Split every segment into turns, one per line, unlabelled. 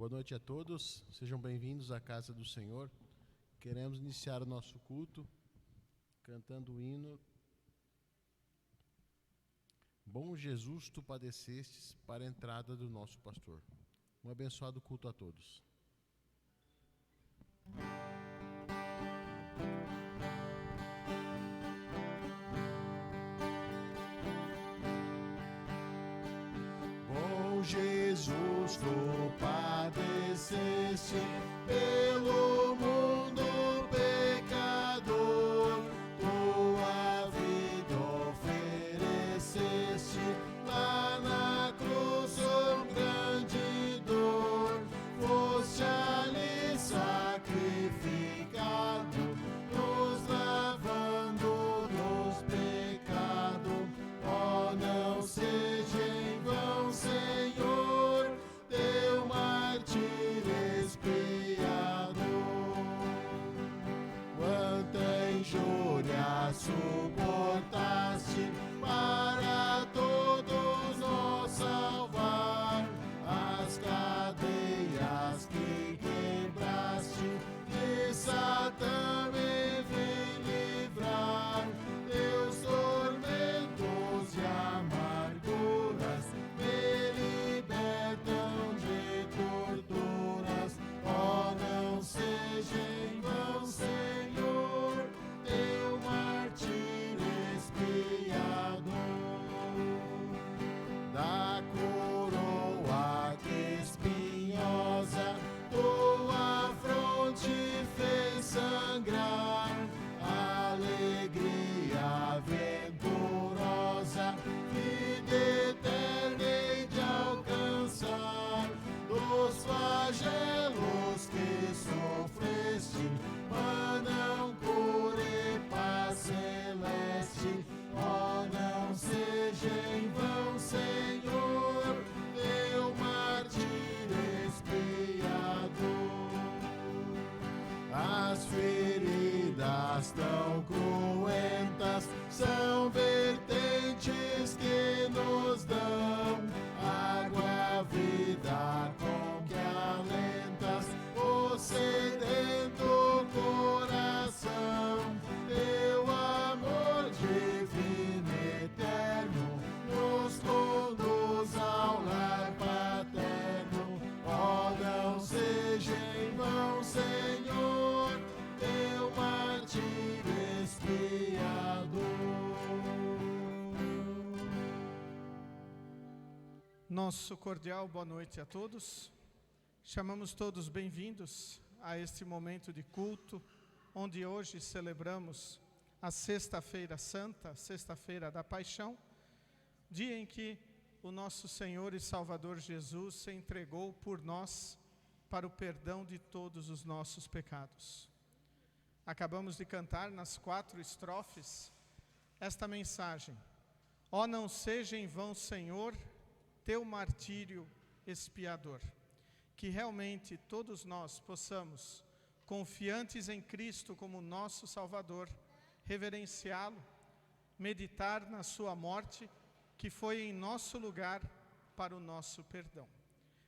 Boa noite a todos, sejam bem-vindos à casa do Senhor. Queremos iniciar o nosso culto cantando o hino Bom Jesus, tu padecestes para a entrada do nosso pastor. Um abençoado culto a todos. Bom Jesus, tu padeceste pelo mundo pecador, tua vida ofereceste lá na cruz com grande dor, foste ali sacrificado, nos lavando dos pecados. Oh, não seja em vão, Senhor, teu martírio expiador. Quanta injúria suportaste para todos nos salvar, as cadeias que quebraste, de Satã me vem livrar, teus tormentos e amarguras me libertam de torturas. Oh, não seja em vão, Senhor, teu martírio expiador. Da coroa que espinhosa tua fronte fez sangrar, alegria venturosa, vida eterna hei de alcançar, dos flagelos que sofreste, mandam cura e paz celeste. Oh, não seja em vão, Senhor, teu martírio expiador. As feridas tão cruentas são vertentes que nos dão água, vida com que alentas o sedento coração. Teu amor divino eterno nos conduz ao lar paterno. Oh, não seja em vão, Senhor, teu martírio expiador.
Nosso cordial boa noite a todos. Chamamos todos bem-vindos a este momento de culto, onde hoje celebramos a Sexta-feira Santa, Sexta-feira da Paixão, dia em que o nosso Senhor e Salvador Jesus se entregou por nós para o perdão de todos os nossos pecados. Acabamos de cantar nas 4 estrofes esta mensagem: ó, não seja em vão, Senhor, teu martírio expiador. Que realmente todos nós possamos, confiantes em Cristo como nosso Salvador, reverenciá-lo, meditar na sua morte, que foi em nosso lugar para o nosso perdão.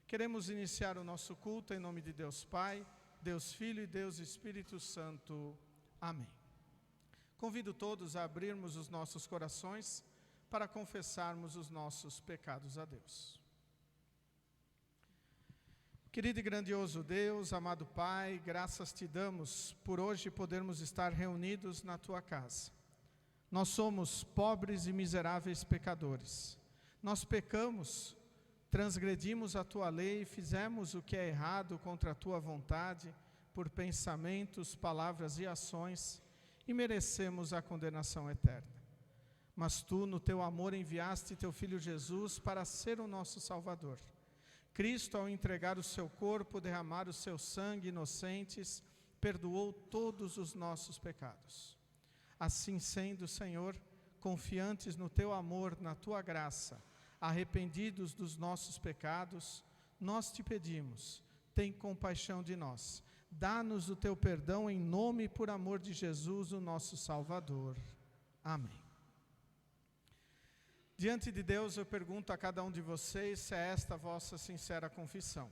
Queremos iniciar o nosso culto em nome de Deus Pai, Deus Filho e Deus Espírito Santo. Amém. Convido todos a abrirmos os nossos corações para confessarmos os nossos pecados a Deus. Querido e grandioso Deus, amado Pai, graças te damos por hoje podermos estar reunidos na tua casa. Nós somos pobres e miseráveis pecadores. Nós pecamos, transgredimos a tua lei e fizemos o que é errado contra a tua vontade, por pensamentos, palavras e ações, e merecemos a condenação eterna. Mas tu, no teu amor, enviaste teu Filho Jesus para ser o nosso Salvador. Cristo, ao entregar o seu corpo, derramar o seu sangue inocentes, perdoou todos os nossos pecados. Assim sendo, Senhor, confiantes no teu amor, na tua graça, arrependidos dos nossos pecados, nós te pedimos, tem compaixão de nós. Dá-nos o teu perdão em nome e por amor de Jesus, o nosso Salvador. Amém. Diante de Deus, eu pergunto a cada um de vocês se é esta a vossa sincera confissão.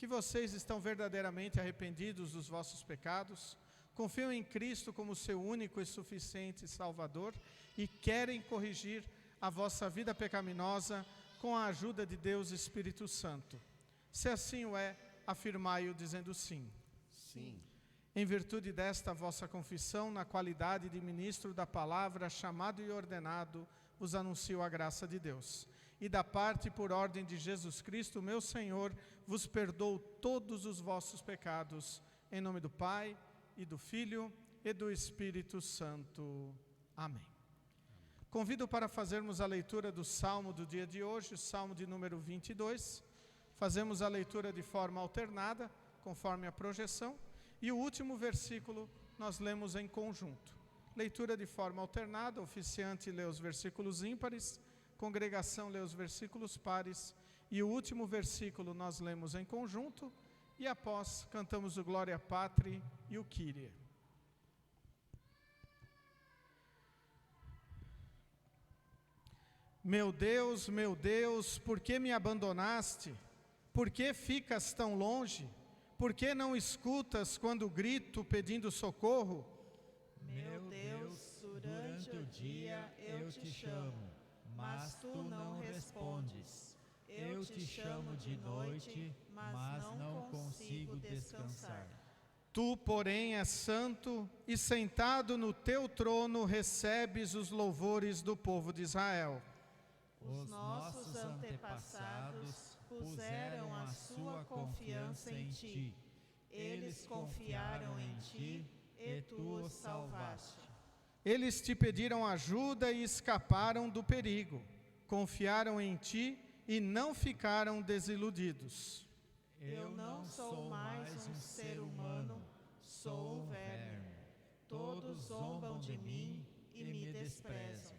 que vocês estão verdadeiramente arrependidos dos vossos pecados, confiam em Cristo como seu único e suficiente Salvador e querem corrigir a vossa vida pecaminosa com a ajuda de Deus Espírito Santo. Se assim o é, afirmai-o dizendo sim.
Sim.
Em virtude desta vossa confissão, na qualidade de ministro da palavra, chamado e ordenado, vos anuncio a graça de Deus. E da parte e por ordem de Jesus Cristo, meu Senhor, vos perdoo todos os vossos pecados, em nome do Pai, e do Filho, e do Espírito Santo. Amém. Convido para fazermos a leitura do Salmo do dia de hoje, o Salmo de número 22. Fazemos a leitura de forma alternada, conforme a projeção, e o último versículo nós lemos em conjunto. Leitura de forma alternada, oficiante lê os versículos ímpares, congregação lê os versículos pares, e o último versículo nós lemos em conjunto, e após cantamos o Glória Patri e o Kyrie. Meu Deus, por que me abandonaste? Por que ficas tão longe? Por que não escutas quando grito pedindo socorro?
Meu Deus, durante o dia eu te chamo, mas tu não respondes. Eu te chamo de noite, mas não consigo descansar.
Tu, porém, és santo e sentado no teu trono recebes os louvores do povo de Israel.
Os nossos antepassados puseram a sua confiança em ti. Eles confiaram em ti e tu os salvaste.
Eles te pediram ajuda e escaparam do perigo. Confiaram em ti e não ficaram desiludidos.
Eu não sou mais um ser humano, sou um verme. Todos zombam de mim e me desprezam.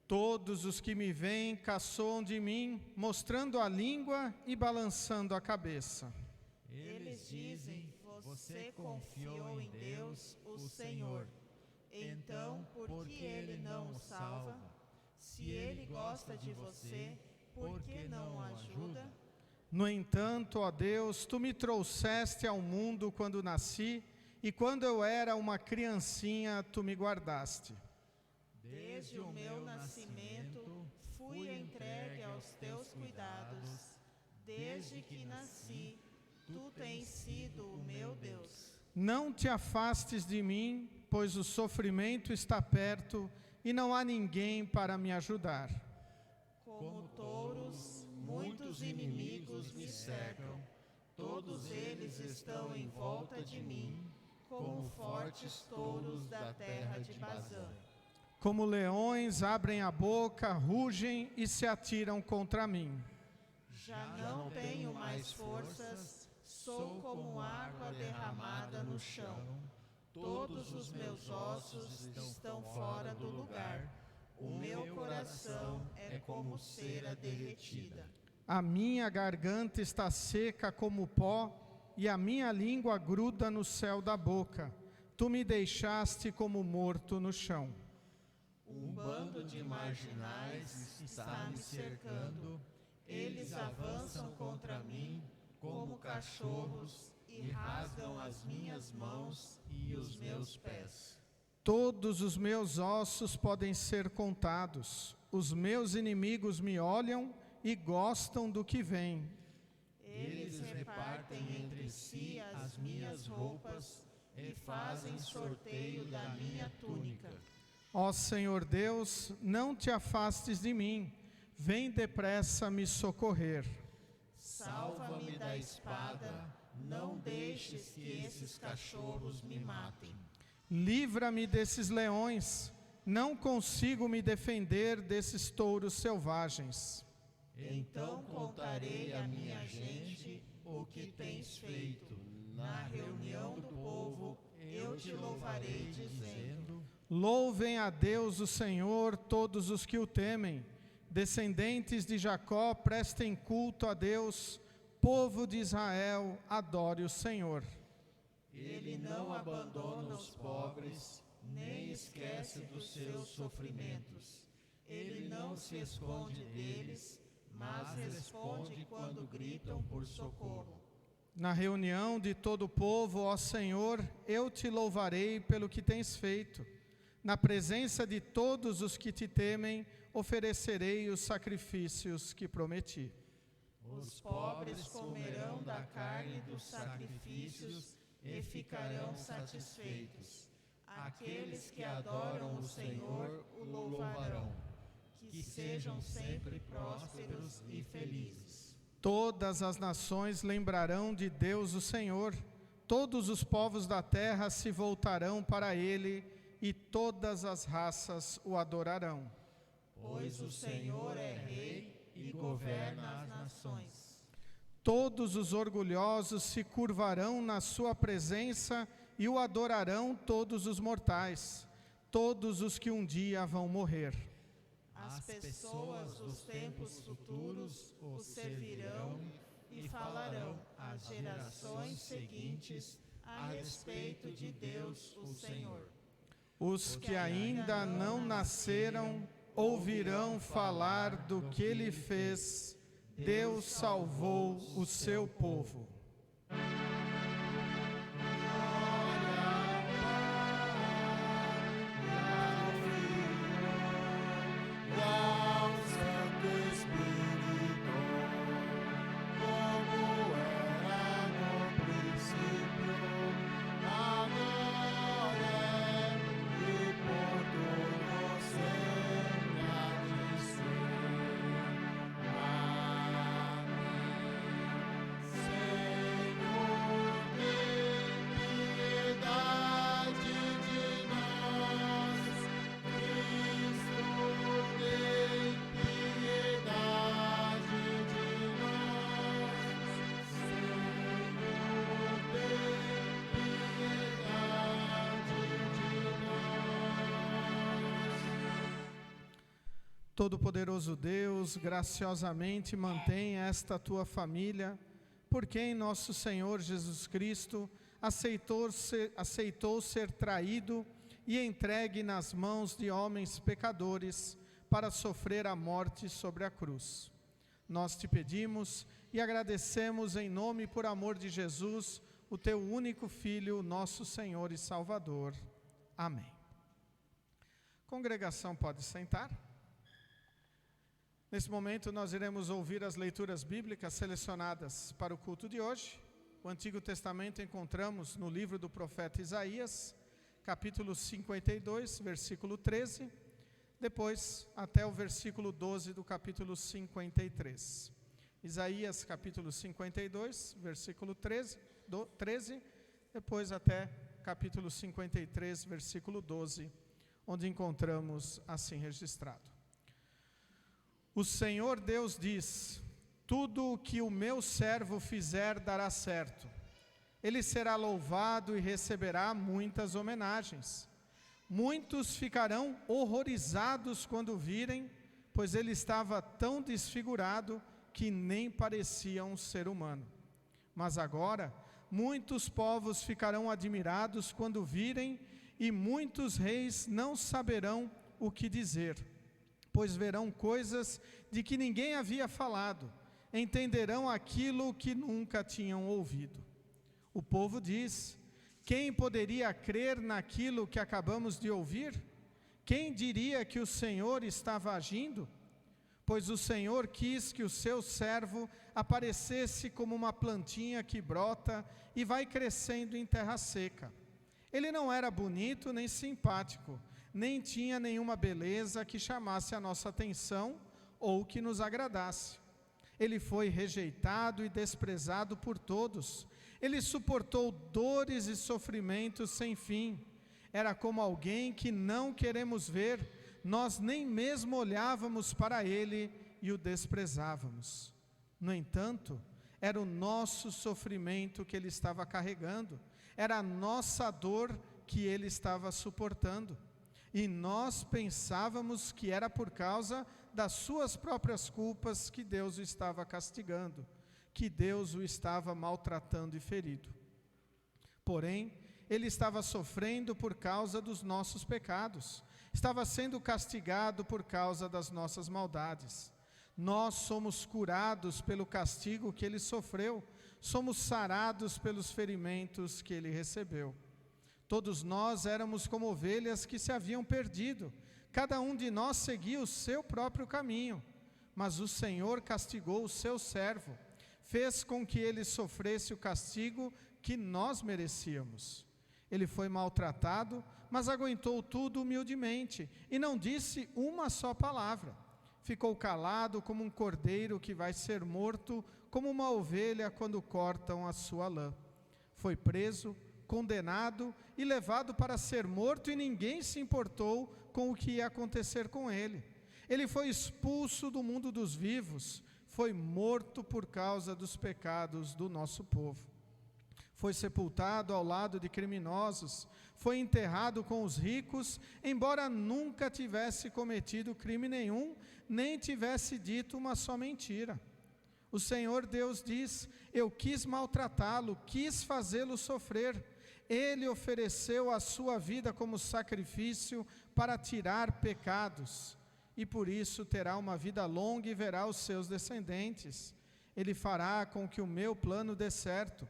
Todos os que me veem caçoam de mim, mostrando a língua e balançando a cabeça.
Eles dizem, você confiou em Deus, o Senhor. Então, por que Ele não o salva? Se Ele gosta de você, por que não o ajuda?
No entanto, ó Deus, tu me trouxeste ao mundo quando nasci, e quando eu era uma criancinha, tu me guardaste.
Desde o meu nascimento, fui entregue aos teus cuidados. Desde que nasci, tu tens sido o meu Deus.
Não te afastes de mim, pois o sofrimento está perto e não há ninguém para me ajudar.
Como touros, muitos inimigos me cercam. Todos eles estão em volta de mim, como fortes touros da terra de Bazã.
Como leões abrem a boca, rugem e se atiram contra mim.
Já não tenho mais forças, sou como água derramada no chão. Todos os meus ossos estão fora do lugar. O meu coração é como cera derretida.
A minha garganta está seca como pó, e a minha língua gruda no céu da boca. Tu me deixaste como morto no chão.
Um bando de marginais está me cercando. Eles avançam contra mim como cachorros e rasgam as minhas mãos e os meus pés.
Todos os meus ossos podem ser contados. Os meus inimigos me olham e gostam do que vem.
Eles repartem entre si as minhas roupas e fazem sorteio da minha túnica.
Ó Senhor Deus, não te afastes de mim, vem depressa me socorrer.
Salva-me da espada, não deixes que esses cachorros me matem.
Livra-me desses leões, não consigo me defender desses touros selvagens.
Então contarei à minha gente o que tens feito. Na reunião do povo eu te louvarei dizendo:
Louvem a Deus o Senhor todos os que o temem. Descendentes de Jacó, prestem culto a Deus. Povo de Israel, adore o Senhor.
Ele não abandona os pobres, nem esquece dos seus sofrimentos. Ele não se esconde deles, mas responde quando gritam por socorro.
Na reunião de todo o povo, ó Senhor, eu te louvarei pelo que tens feito. Na presença de todos os que te temem, oferecerei os sacrifícios que prometi.
Os pobres comerão da carne dos sacrifícios e ficarão satisfeitos. Aqueles que adoram o Senhor o louvarão. Que sejam sempre prósperos e felizes.
Todas as nações lembrarão de Deus o Senhor. Todos os povos da terra se voltarão para Ele e todas as raças o adorarão.
Pois o Senhor é Rei e governa as nações.
Todos os orgulhosos se curvarão na sua presença e o adorarão todos os mortais, todos os que um dia vão morrer.
As pessoas dos tempos futuros o servirão e falarão às gerações seguintes a respeito de Deus, o Senhor.
Os que ainda não nasceram ouvirão falar do que Ele fez. Deus salvou o seu povo. Todo-Poderoso Deus, graciosamente mantém esta tua família, por quem nosso Senhor Jesus Cristo aceitou ser traído e entregue nas mãos de homens pecadores para sofrer a morte sobre a cruz. Nós te pedimos e agradecemos em nome e por amor de Jesus, o teu único Filho, nosso Senhor e Salvador. Amém. Congregação pode sentar. Nesse momento nós iremos ouvir as leituras bíblicas selecionadas para o culto de hoje. O Antigo Testamento encontramos no livro do profeta Isaías, capítulo 52, versículo 13, depois até o versículo 12 do capítulo 53. Isaías capítulo 52, versículo 13, depois até capítulo 53, versículo 12, onde encontramos assim registrado. O Senhor Deus diz: tudo o que o meu servo fizer dará certo. Ele será louvado e receberá muitas homenagens. Muitos ficarão horrorizados quando virem, pois ele estava tão desfigurado que nem parecia um ser humano. Mas agora, muitos povos ficarão admirados quando virem, e muitos reis não saberão o que dizer, pois verão coisas de que ninguém havia falado, entenderão aquilo que nunca tinham ouvido. O povo diz: quem poderia crer naquilo que acabamos de ouvir? Quem diria que o Senhor estava agindo? Pois o Senhor quis que o seu servo aparecesse como uma plantinha que brota e vai crescendo em terra seca. Ele não era bonito nem simpático, nem tinha nenhuma beleza que chamasse a nossa atenção ou que nos agradasse. Ele foi rejeitado e desprezado por todos. Ele suportou dores e sofrimentos sem fim. Era como alguém que não queremos ver, nós nem mesmo olhávamos para ele e o desprezávamos. No entanto, era o nosso sofrimento que ele estava carregando, era a nossa dor que ele estava suportando. E nós pensávamos que era por causa das suas próprias culpas que Deus o estava castigando, que Deus o estava maltratando e ferido. Porém, ele estava sofrendo por causa dos nossos pecados, estava sendo castigado por causa das nossas maldades. Nós somos curados pelo castigo que ele sofreu, somos sarados pelos ferimentos que ele recebeu. Todos nós éramos como ovelhas que se haviam perdido. Cada um de nós seguia o seu próprio caminho. Mas o Senhor castigou o seu servo, fez com que ele sofresse o castigo que nós merecíamos. Ele foi maltratado, mas aguentou tudo humildemente, e não disse uma só palavra. Ficou calado como um cordeiro que vai ser morto, como uma ovelha quando cortam a sua lã. Foi preso, condenado e levado para ser morto, e ninguém se importou com o que ia acontecer com ele. Ele foi expulso do mundo dos vivos, foi morto por causa dos pecados do nosso povo. Foi sepultado ao lado de criminosos, foi enterrado com os ricos, embora nunca tivesse cometido crime nenhum, nem tivesse dito uma só mentira. O Senhor Deus diz: eu quis maltratá-lo, quis fazê-lo sofrer. Ele ofereceu a sua vida como sacrifício para tirar pecados, e por isso terá uma vida longa e verá os seus descendentes. Ele fará com que o meu plano dê certo.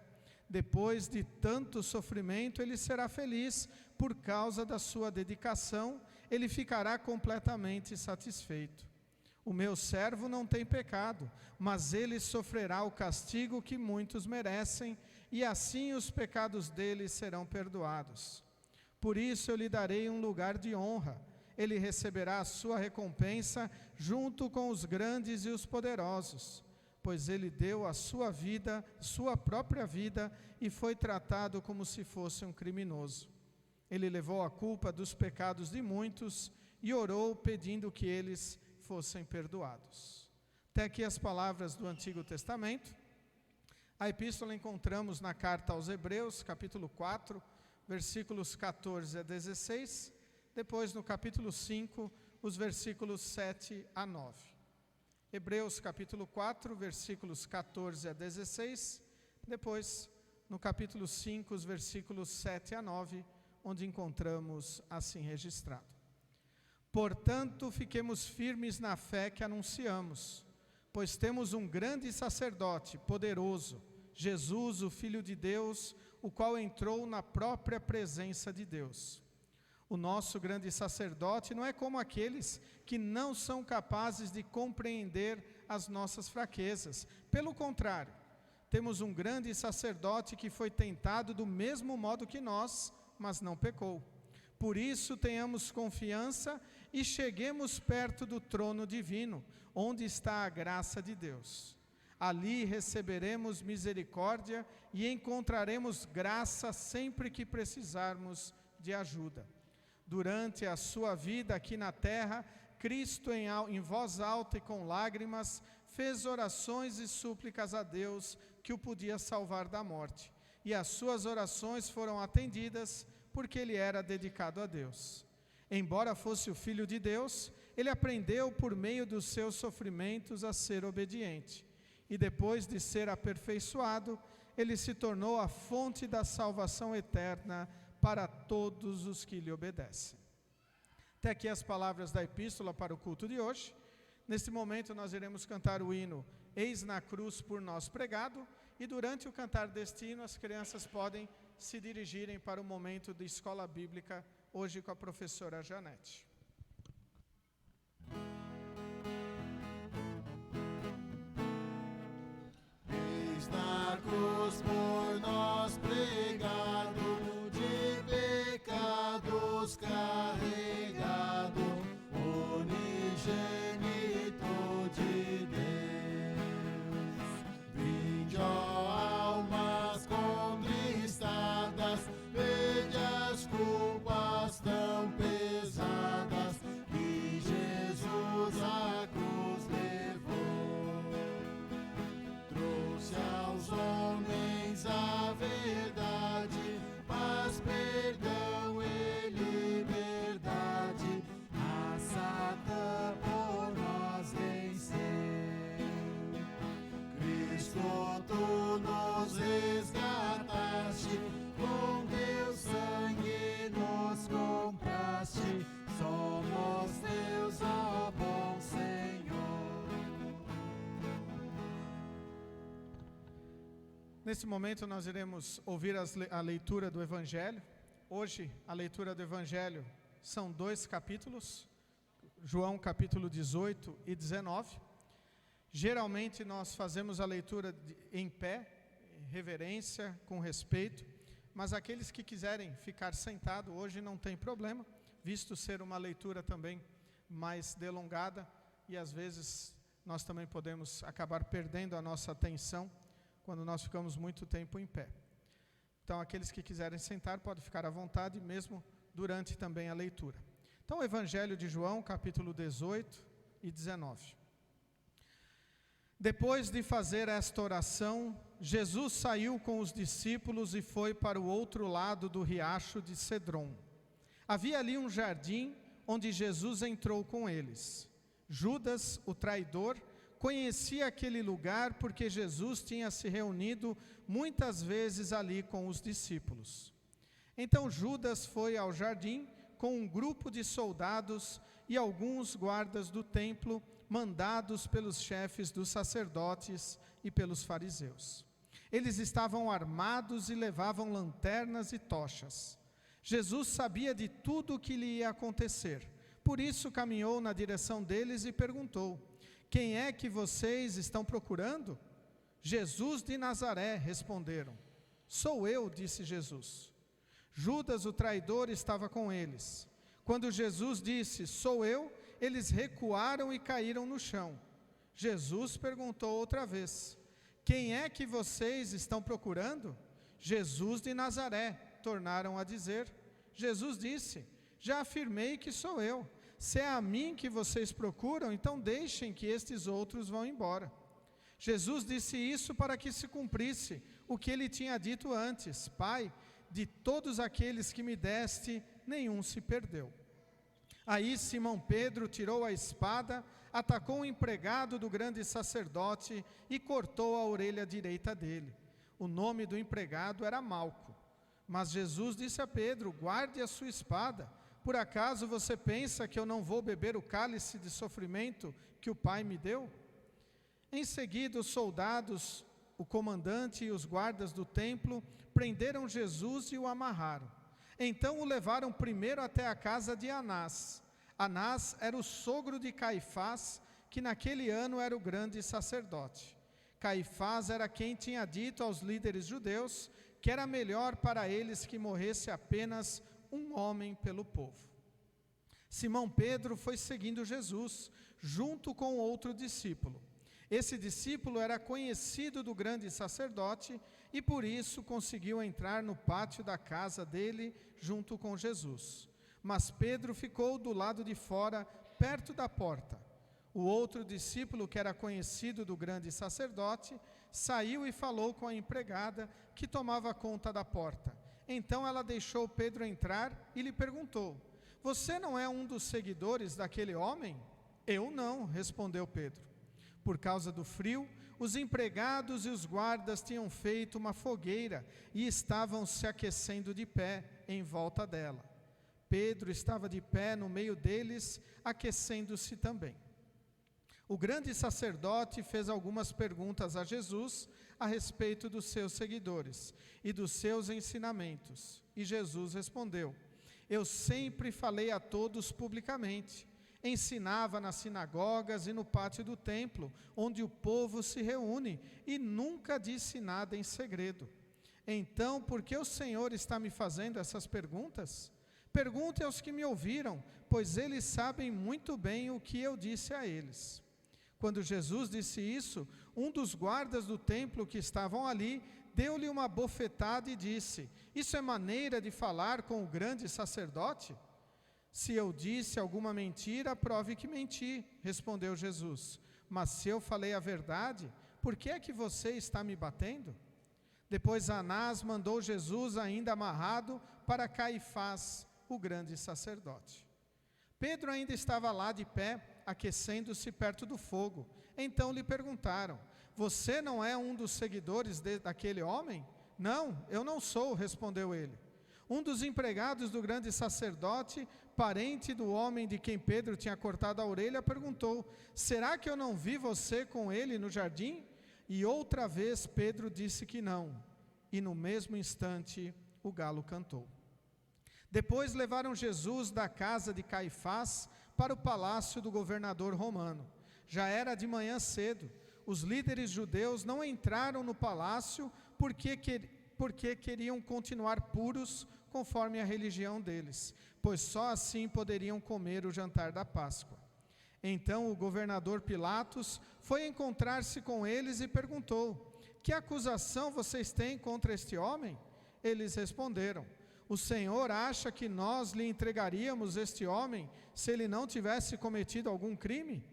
Depois de tanto sofrimento, ele será feliz. Por causa da sua dedicação, ele ficará completamente satisfeito. O meu servo não tem pecado, mas ele sofrerá o castigo que muitos merecem, e assim os pecados dele serão perdoados. Por isso eu lhe darei um lugar de honra. Ele receberá a sua recompensa junto com os grandes e os poderosos, pois ele deu a sua vida, sua própria vida, e foi tratado como se fosse um criminoso. Ele levou a culpa dos pecados de muitos e orou pedindo que eles fossem perdoados. Até aqui as palavras do Antigo Testamento. A epístola encontramos na carta aos Hebreus, capítulo 4, versículos 14 a 16, depois no capítulo 5, os versículos 7 a 9. Hebreus capítulo 4, versículos 14 a 16, depois no capítulo 5, os versículos 7 a 9, onde encontramos assim registrado: portanto, fiquemos firmes na fé que anunciamos, pois temos um grande sacerdote, poderoso, Jesus, o Filho de Deus, o qual entrou na própria presença de Deus. O nosso grande sacerdote não é como aqueles que não são capazes de compreender as nossas fraquezas. Pelo contrário, temos um grande sacerdote que foi tentado do mesmo modo que nós, mas não pecou. Por isso tenhamos confiança e cheguemos perto do trono divino, onde está a graça de Deus. Ali receberemos misericórdia e encontraremos graça sempre que precisarmos de ajuda. Durante a sua vida aqui na terra, Cristo em voz alta e com lágrimas, fez orações e súplicas a Deus que o podia salvar da morte. E as suas orações foram atendidas porque ele era dedicado a Deus. Embora fosse o Filho de Deus, ele aprendeu por meio dos seus sofrimentos a ser obediente. E depois de ser aperfeiçoado, ele se tornou a fonte da salvação eterna para todos os que lhe obedecem. Até aqui as palavras da epístola para o culto de hoje. Neste momento nós iremos cantar o hino Eis na cruz por nós pregado, e durante o cantar deste hino as crianças podem se dirigirem para o momento de escola bíblica, hoje com a professora Janete.
Eis na cruz por nós pregado, de pecados carregado, unigênito de Deus. Vinde, ó almas contristadas, vede as culpas tão pesadas que Jesus à cruz levou. Trouxe aos homens a verdade, paz, perdão e liberdade. A Satã por nós venceu. Cristo, tu nos resgataste, com teu sangue nos compraste. Somos teus, ó bom Senhor.
Nesse momento nós iremos ouvir a leitura do Evangelho. Hoje a leitura do Evangelho são 2 capítulos, João capítulo 18 e 19. Geralmente nós fazemos a leitura em pé, reverência, com respeito, mas aqueles que quiserem ficar sentado hoje não tem problema, visto ser uma leitura também mais delongada e às vezes nós também podemos acabar perdendo a nossa atenção quando nós ficamos muito tempo em pé. Então aqueles que quiserem sentar podem ficar à vontade mesmo durante também a leitura. Então o Evangelho de João, capítulo 18 e 19. Depois de fazer esta oração, Jesus saiu com os discípulos e foi para o outro lado do riacho de Cedron. Havia ali um jardim onde Jesus entrou com eles. Judas, o traidor, conhecia aquele lugar porque Jesus tinha se reunido muitas vezes ali com os discípulos. Então Judas foi ao jardim com um grupo de soldados e alguns guardas do templo, mandados pelos chefes dos sacerdotes e pelos fariseus. Eles estavam armados e levavam lanternas e tochas. Jesus sabia de tudo o que lhe ia acontecer, por isso caminhou na direção deles e perguntou: quem é que vocês estão procurando? Jesus de Nazaré, responderam. Sou eu, disse Jesus. Judas, o traidor, estava com eles. Quando Jesus disse, sou eu, eles recuaram e caíram no chão. Jesus perguntou outra vez: quem é que vocês estão procurando? Jesus de Nazaré, tornaram a dizer. Jesus disse, já afirmei que sou eu. Se é a mim que vocês procuram, então deixem que estes outros vão embora. Jesus disse isso para que se cumprisse o que ele tinha dito antes: Pai, de todos aqueles que me deste, nenhum se perdeu. Aí Simão Pedro tirou a espada, atacou o empregado do grande sacerdote e cortou a orelha direita dele. O nome do empregado era Malco. Mas Jesus disse a Pedro: guarde a sua espada. Por acaso você pensa que eu não vou beber o cálice de sofrimento que o Pai me deu? Em seguida, os soldados, o comandante e os guardas do templo prenderam Jesus e o amarraram. Então o levaram primeiro até a casa de Anás. Anás era o sogro de Caifás, que naquele ano era o grande sacerdote. Caifás era quem tinha dito aos líderes judeus que era melhor para eles que morresse apenas um homem pelo povo. Simão Pedro foi seguindo Jesus, junto com outro discípulo. Esse discípulo era conhecido do grande sacerdote e por isso conseguiu entrar no pátio da casa dele junto com Jesus. Mas Pedro ficou do lado de fora, perto da porta. O outro discípulo, que era conhecido do grande sacerdote, saiu e falou com a empregada que tomava conta da porta. Então ela deixou Pedro entrar e lhe perguntou: você não é um dos seguidores daquele homem? Eu não, respondeu Pedro. Por causa do frio, os empregados e os guardas tinham feito uma fogueira e estavam se aquecendo de pé em volta dela. Pedro estava de pé no meio deles, aquecendo-se também. O grande sacerdote fez algumas perguntas a Jesus a respeito dos seus seguidores e dos seus ensinamentos. E Jesus respondeu: eu sempre falei a todos publicamente. Ensinava nas sinagogas e no pátio do templo, onde o povo se reúne, e nunca disse nada em segredo. Então, por que o Senhor está me fazendo essas perguntas? Pergunte aos que me ouviram, pois eles sabem muito bem o que eu disse a eles. Quando Jesus disse isso, um dos guardas do templo que estavam ali deu-lhe uma bofetada e disse: isso é maneira de falar com o grande sacerdote? Se eu disse alguma mentira, prove que menti, respondeu Jesus. Mas se eu falei a verdade, por que é que você está me batendo? Depois Anás mandou Jesus ainda amarrado para Caifás, o grande sacerdote. Pedro ainda estava lá de pé, aquecendo-se perto do fogo. Então lhe perguntaram: você não é um dos seguidores daquele homem? Não, eu não sou, respondeu ele. Um dos empregados do grande sacerdote, parente do homem de quem Pedro tinha cortado a orelha, perguntou: será que eu não vi você com ele no jardim? E outra vez Pedro disse que não, e no mesmo instante o galo cantou. Depois levaram Jesus da casa de Caifás para o palácio do governador romano. Já era de manhã cedo. Os líderes judeus não entraram no palácio porque queriam continuar puros conforme a religião deles, pois só assim poderiam comer o jantar da Páscoa. Então o governador Pilatos foi encontrar-se com eles e perguntou: que acusação vocês têm contra este homem? Eles responderam: o Senhor acha que nós lhe entregaríamos este homem se ele não tivesse cometido algum crime?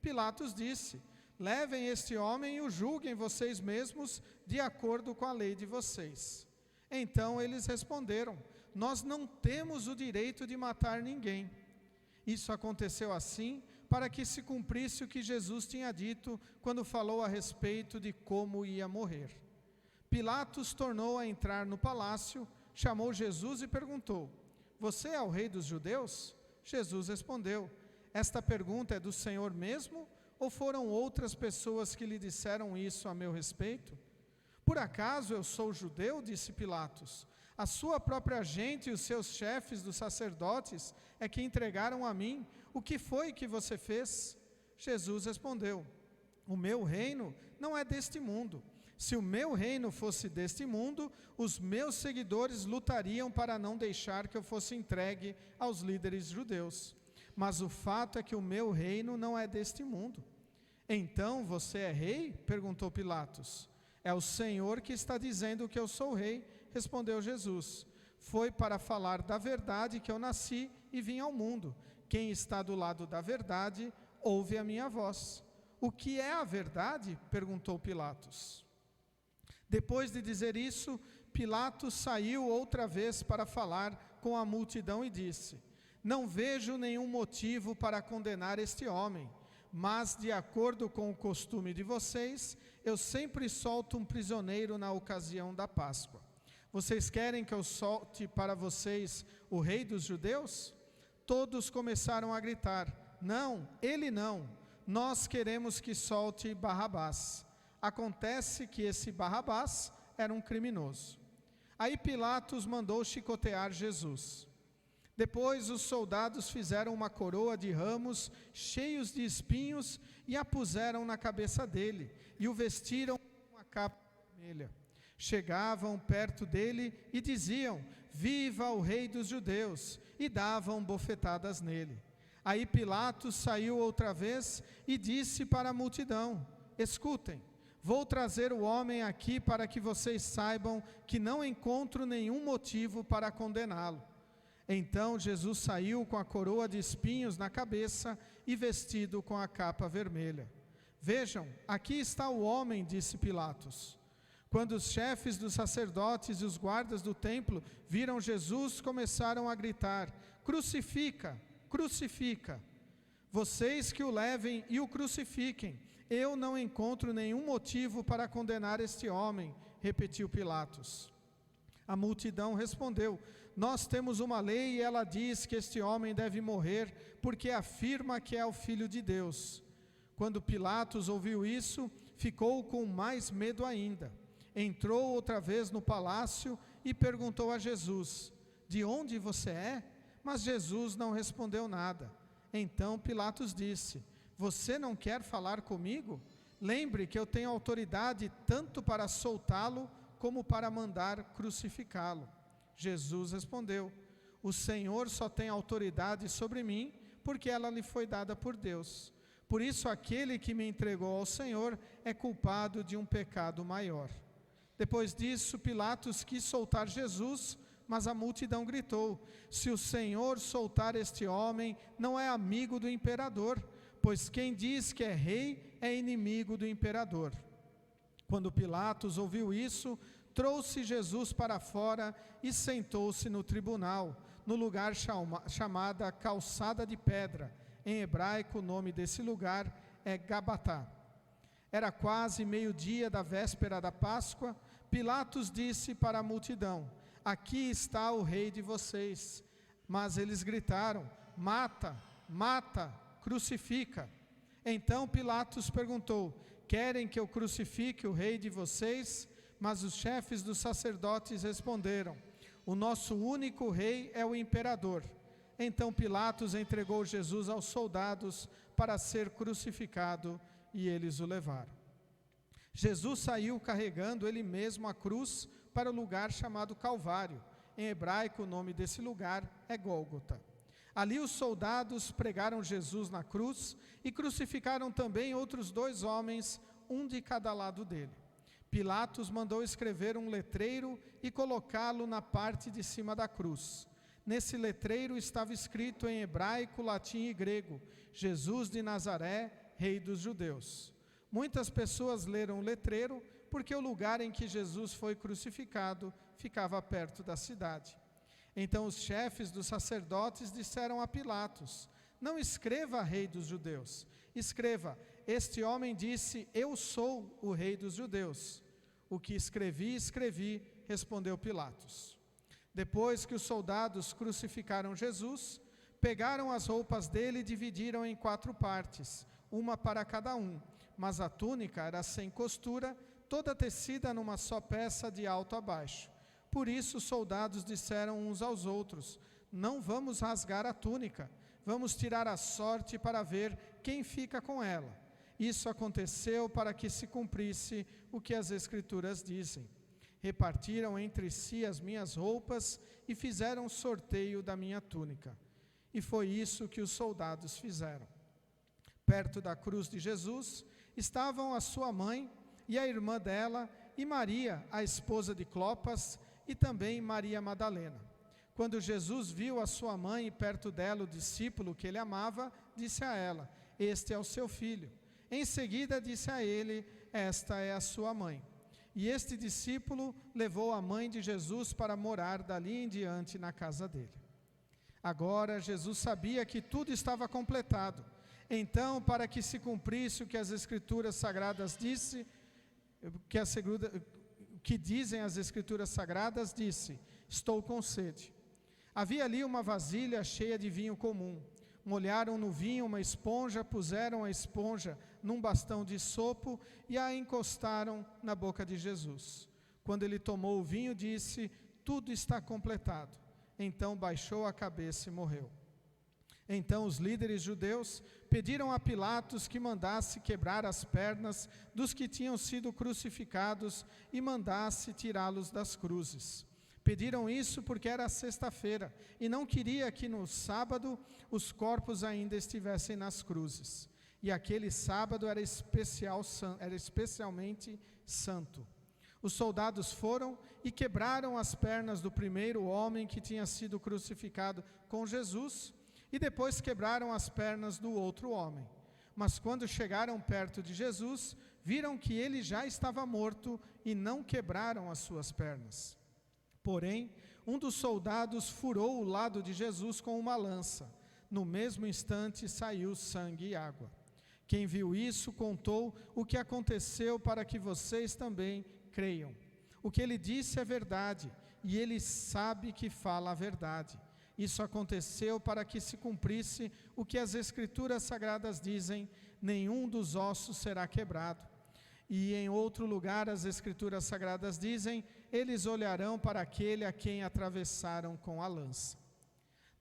Pilatos disse: levem este homem e o julguem vocês mesmos de acordo com a lei de vocês. Então eles responderam: nós não temos o direito de matar ninguém. Isso aconteceu assim para que se cumprisse o que Jesus tinha dito quando falou a respeito de como ia morrer. Pilatos tornou a entrar no palácio, chamou Jesus e perguntou: você é o rei dos judeus? Jesus respondeu: esta pergunta é do Senhor mesmo, ou foram outras pessoas que lhe disseram isso a meu respeito? Por acaso eu sou judeu? Disse Pilatos. A sua própria gente e os seus chefes dos sacerdotes é que entregaram a mim. O que foi que você fez? Jesus respondeu: o meu reino não é deste mundo. Se o meu reino fosse deste mundo, os meus seguidores lutariam para não deixar que eu fosse entregue aos líderes judeus. Mas o fato é que o meu reino não é deste mundo. Então você é rei? Perguntou Pilatos. É o Senhor que está dizendo que eu sou rei, respondeu Jesus. Foi para falar da verdade que eu nasci e vim ao mundo. Quem está do lado da verdade, ouve a minha voz. O que é a verdade? Perguntou Pilatos. Depois de dizer isso, Pilatos saiu outra vez para falar com a multidão e disse: não vejo nenhum motivo para condenar este homem, mas de acordo com o costume de vocês, eu sempre solto um prisioneiro na ocasião da Páscoa. Vocês querem que eu solte para vocês o rei dos judeus? Todos começaram a gritar: não, ele não, nós queremos que solte Barrabás. Acontece que esse Barrabás era um criminoso. Aí Pilatos mandou chicotear Jesus. Depois os soldados fizeram uma coroa de ramos cheios de espinhos e a puseram na cabeça dele, e o vestiram com uma capa vermelha. Chegavam perto dele e diziam: viva o rei dos judeus, e davam bofetadas nele. Aí Pilatos saiu outra vez e disse para a multidão: escutem, vou trazer o homem aqui para que vocês saibam que não encontro nenhum motivo para condená-lo. Então Jesus saiu com a coroa de espinhos na cabeça e vestido com a capa vermelha. Vejam, aqui está o homem, disse Pilatos. Quando os chefes dos sacerdotes e os guardas do templo viram Jesus, começaram a gritar: crucifica, crucifica. Vocês que o levem e o crucifiquem. Eu não encontro nenhum motivo para condenar este homem, repetiu Pilatos. A multidão respondeu: nós temos uma lei e ela diz que este homem deve morrer porque afirma que é o Filho de Deus. Quando Pilatos ouviu isso, ficou com mais medo ainda. Entrou outra vez no palácio e perguntou a Jesus: de onde você é? Mas Jesus não respondeu nada. Então Pilatos disse: você não quer falar comigo? Lembre que eu tenho autoridade tanto para soltá-lo como para mandar crucificá-lo. Jesus respondeu: o Senhor só tem autoridade sobre mim, porque ela lhe foi dada por Deus. Por isso aquele que me entregou ao Senhor é culpado de um pecado maior. Depois disso, Pilatos quis soltar Jesus, mas a multidão gritou: se o Senhor soltar este homem, não é amigo do imperador, pois quem diz que é rei é inimigo do imperador. Quando Pilatos ouviu isso, trouxe Jesus para fora e sentou-se no tribunal, no lugar chamada Calçada de Pedra. Em hebraico, o nome desse lugar é Gabatá. Era quase meio-dia da véspera da Páscoa. Pilatos disse para a multidão: aqui está o rei de vocês. Mas eles gritaram: mata, mata, crucifica. Então Pilatos perguntou: querem que eu crucifique o rei de vocês? Mas os chefes dos sacerdotes responderam: o nosso único rei é o imperador. Então Pilatos entregou Jesus aos soldados para ser crucificado, e eles o levaram. Jesus saiu carregando ele mesmo a cruz para o lugar chamado Calvário. Em hebraico, o nome desse lugar é Gólgota. Ali os soldados pregaram Jesus na cruz e crucificaram também outros 2 homens, um de cada lado dele. Pilatos mandou escrever um letreiro e colocá-lo na parte de cima da cruz. Nesse letreiro estava escrito em hebraico, latim e grego: Jesus de Nazaré, Rei dos Judeus. Muitas pessoas leram o letreiro porque o lugar em que Jesus foi crucificado ficava perto da cidade. Então os chefes dos sacerdotes disseram a Pilatos: não escreva Rei dos Judeus, escreva: este homem disse, eu sou o Rei dos Judeus. O que escrevi, respondeu Pilatos. Depois que os soldados crucificaram Jesus, pegaram as roupas dele e dividiram em 4 partes, uma para cada um, mas a túnica era sem costura, toda tecida numa só peça de alto a baixo. Por isso os soldados disseram uns aos outros: não vamos rasgar a túnica, vamos tirar a sorte para ver quem fica com ela. Isso aconteceu para que se cumprisse o que as Escrituras dizem: repartiram entre si as minhas roupas e fizeram sorteio da minha túnica. E foi isso que os soldados fizeram. Perto da cruz de Jesus estavam a sua mãe e a irmã dela, e Maria, a esposa de Clopas, e também Maria Madalena. Quando Jesus viu a sua mãe e perto dela o discípulo que ele amava, disse a ela: este é o seu filho. Em seguida disse a ele: esta é a sua mãe. E este discípulo levou a mãe de Jesus para morar dali em diante na casa dele. Agora Jesus sabia que tudo estava completado. Então, para que se cumprisse o que as Escrituras Sagradas que dizem as Escrituras Sagradas, disse: estou com sede. Havia ali uma vasilha cheia de vinho comum. Molharam no vinho uma esponja, puseram a esponja num bastão de sopo e a encostaram na boca de Jesus. Quando ele tomou o vinho, disse: tudo está completado. Então baixou a cabeça e morreu. Então os líderes judeus pediram a Pilatos que mandasse quebrar as pernas dos que tinham sido crucificados e mandasse tirá-los das cruzes. Pediram isso porque era sexta-feira e não queria que no sábado os corpos ainda estivessem nas cruzes. E aquele sábado era especialmente santo. Os soldados foram e quebraram as pernas do primeiro homem que tinha sido crucificado com Jesus, e depois quebraram as pernas do outro homem. Mas quando chegaram perto de Jesus, viram que ele já estava morto e não quebraram as suas pernas. Porém, um dos soldados furou o lado de Jesus com uma lança. No mesmo instante saiu sangue e água. Quem viu isso contou o que aconteceu para que vocês também creiam. O que ele disse é verdade, e ele sabe que fala a verdade. Isso aconteceu para que se cumprisse o que as Escrituras Sagradas dizem: nenhum dos ossos será quebrado. E em outro lugar as Escrituras Sagradas dizem: eles olharão para aquele a quem atravessaram com a lança.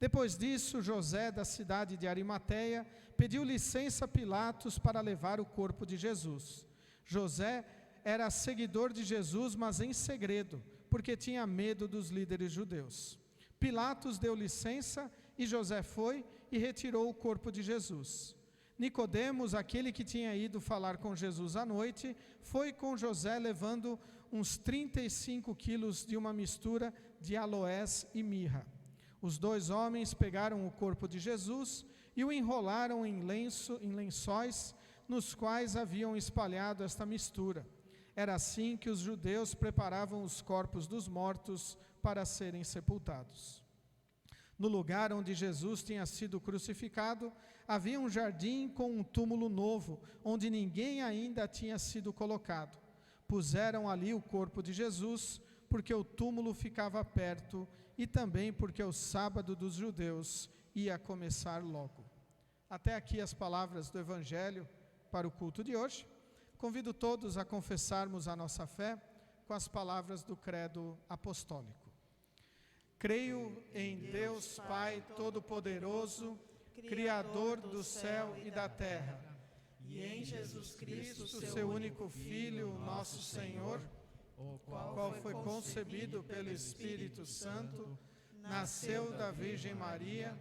Depois disso, José, da cidade de Arimateia, pediu licença a Pilatos para levar o corpo de Jesus. José era seguidor de Jesus, mas em segredo, porque tinha medo dos líderes judeus. Pilatos deu licença e José foi e retirou o corpo de Jesus. Nicodemos, aquele que tinha ido falar com Jesus à noite, foi com José levando uns 35 quilos de uma mistura de aloés e mirra. Os 2 homens pegaram o corpo de Jesus e o enrolaram em lençóis nos quais haviam espalhado esta mistura. Era assim que os judeus preparavam os corpos dos mortos para serem sepultados. No lugar onde Jesus tinha sido crucificado, havia um jardim com um túmulo novo, onde ninguém ainda tinha sido colocado. Puseram ali o corpo de Jesus, porque o túmulo ficava perto e também porque o sábado dos judeus ia começar logo. Até aqui as palavras do Evangelho para o culto de hoje. convido todos a confessarmos a nossa fé com as palavras do credo apostólico. Creio em Deus Pai Todo-Poderoso, Criador do céu e da terra,
e em Jesus Cristo,
seu único Filho, nosso Senhor, o qual foi concebido pelo Espírito Santo, nasceu da Virgem Maria,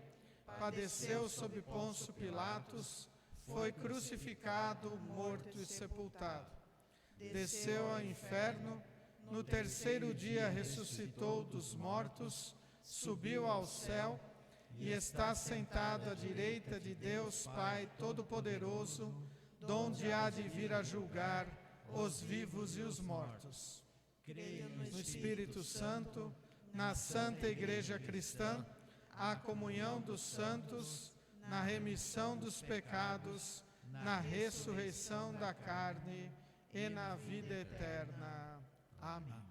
padeceu sob Pôncio Pilatos, foi crucificado, morto e sepultado. Desceu ao inferno, no terceiro dia ressuscitou dos mortos, subiu ao céu e está sentado à direita de Deus Pai Todo-Poderoso, donde há de vir a julgar os vivos e os mortos.
creio
No Espírito Santo, na Santa Igreja Cristã, a comunhão dos santos, na remissão dos pecados, na ressurreição da carne e na vida eterna. Amém.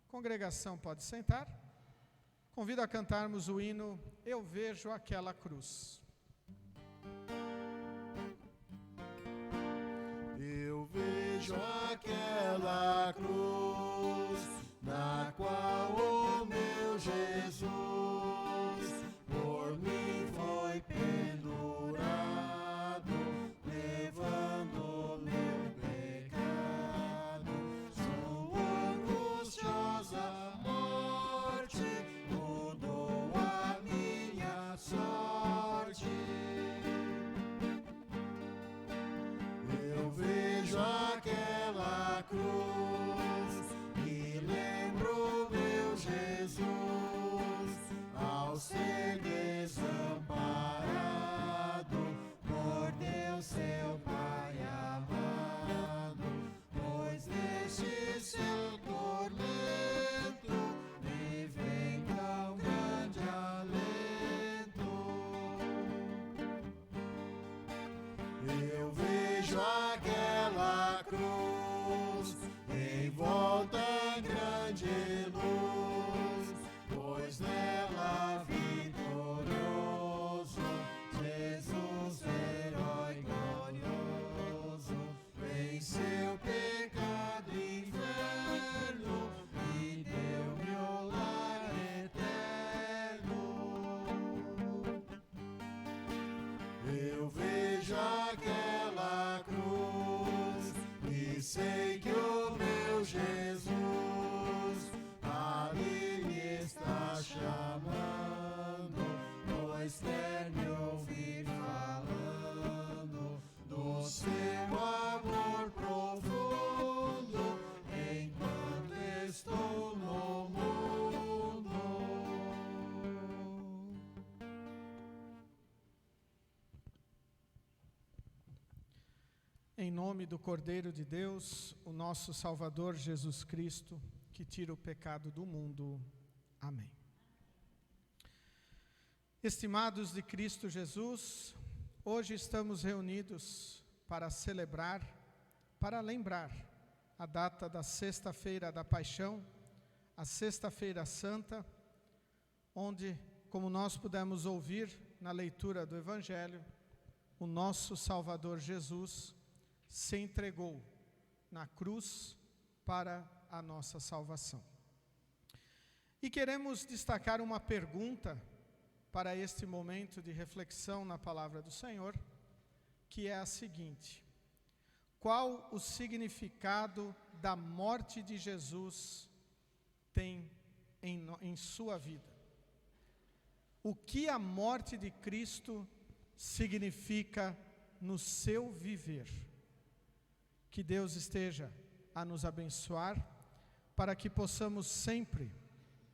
Congregação, pode sentar. Convido a cantarmos o hino Eu Vejo Aquela Cruz.
Eu vejo aquela cruz, na qual o meu Jesus por mim foi pendurado, levando meu pecado. Sua angustiosa morte mudou a minha sorte. Eu vejo aquela cruz e lembro meu Jesus ao ser desamparado por Deus seu Pai amado, pois neste seu tormento me vem tão grande alento. Eu vejo aquela cruz em volta grande luz, pois nela vitorioso, Jesus herói glorioso, venceu pecado e inferno e deu-me o lar eterno. Eu vejo aquela cruz e sei que o meu Jesus ali me está chamando, pois quer me ouvir falando do seu amor profundo enquanto estou no mundo.
Em nome do Cordeiro de Deus, o nosso Salvador Jesus Cristo, que tira o pecado do mundo. Amém. Estimados de Cristo Jesus, hoje estamos reunidos para celebrar, para lembrar a data da Sexta-feira da Paixão, a Sexta-feira Santa, onde, como nós pudemos ouvir na leitura do Evangelho, o nosso Salvador Jesus se entregou na cruz para a nossa salvação. E queremos destacar uma pergunta para este momento de reflexão na palavra do Senhor, que é a seguinte: qual o significado da morte de Jesus tem em sua vida? O que a morte de Cristo significa no seu viver? Que Deus esteja a nos abençoar, para que possamos sempre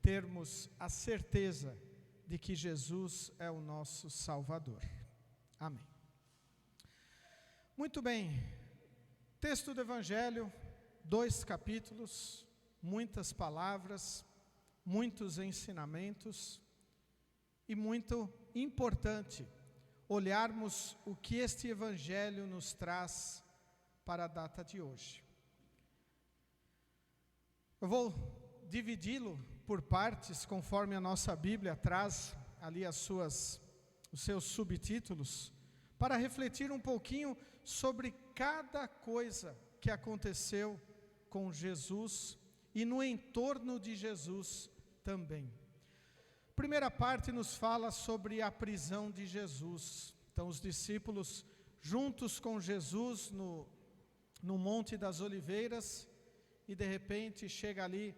termos a certeza de que Jesus é o nosso Salvador. Amém. Muito bem, texto do Evangelho, 2 capítulos, muitas palavras, muitos ensinamentos, e muito importante olharmos o que este Evangelho nos traz para a data de hoje. Eu vou dividi-lo por partes, conforme a nossa Bíblia traz ali os seus subtítulos, para refletir um pouquinho sobre cada coisa que aconteceu com Jesus e no entorno de Jesus também. A primeira parte nos fala sobre a prisão de Jesus. Então, os discípulos, juntos com Jesus no Monte das Oliveiras, e de repente chega ali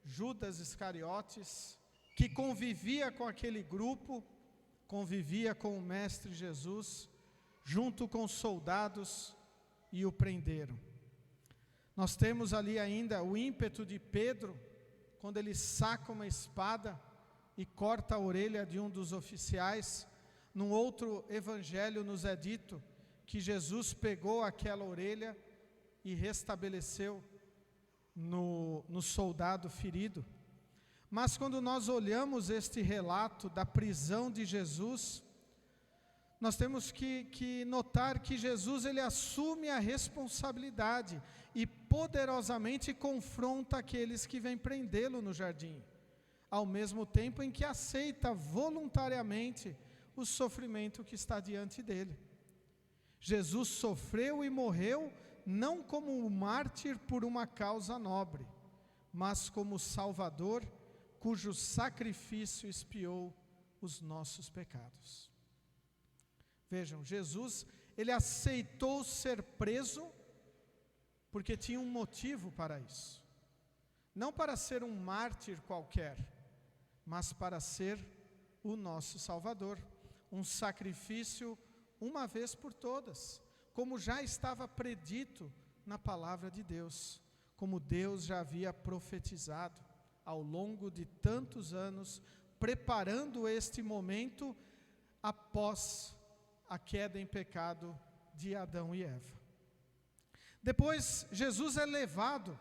Judas Iscariotes, que convivia com aquele grupo, convivia com o Mestre Jesus, junto com os soldados, e o prenderam. Nós temos ali ainda o ímpeto de Pedro, quando ele saca uma espada e corta a orelha de um dos oficiais. Num outro evangelho nos é dito que Jesus pegou aquela orelha e restabeleceu no soldado ferido. Mas quando nós olhamos este relato da prisão de Jesus, nós temos que notar que Jesus, ele assume a responsabilidade e poderosamente confronta aqueles que vêm prendê-lo no jardim, ao mesmo tempo em que aceita voluntariamente o sofrimento que está diante dele. Jesus sofreu e morreu não como um mártir por uma causa nobre, mas como Salvador, cujo sacrifício expiou os nossos pecados. Vejam, Jesus, ele aceitou ser preso porque tinha um motivo para isso. Não para ser um mártir qualquer, mas para ser o nosso Salvador. Um sacrifício uma vez por todas, como já estava predito na palavra de Deus, como Deus já havia profetizado ao longo de tantos anos, preparando este momento após a queda em pecado de Adão e Eva. Depois, Jesus é levado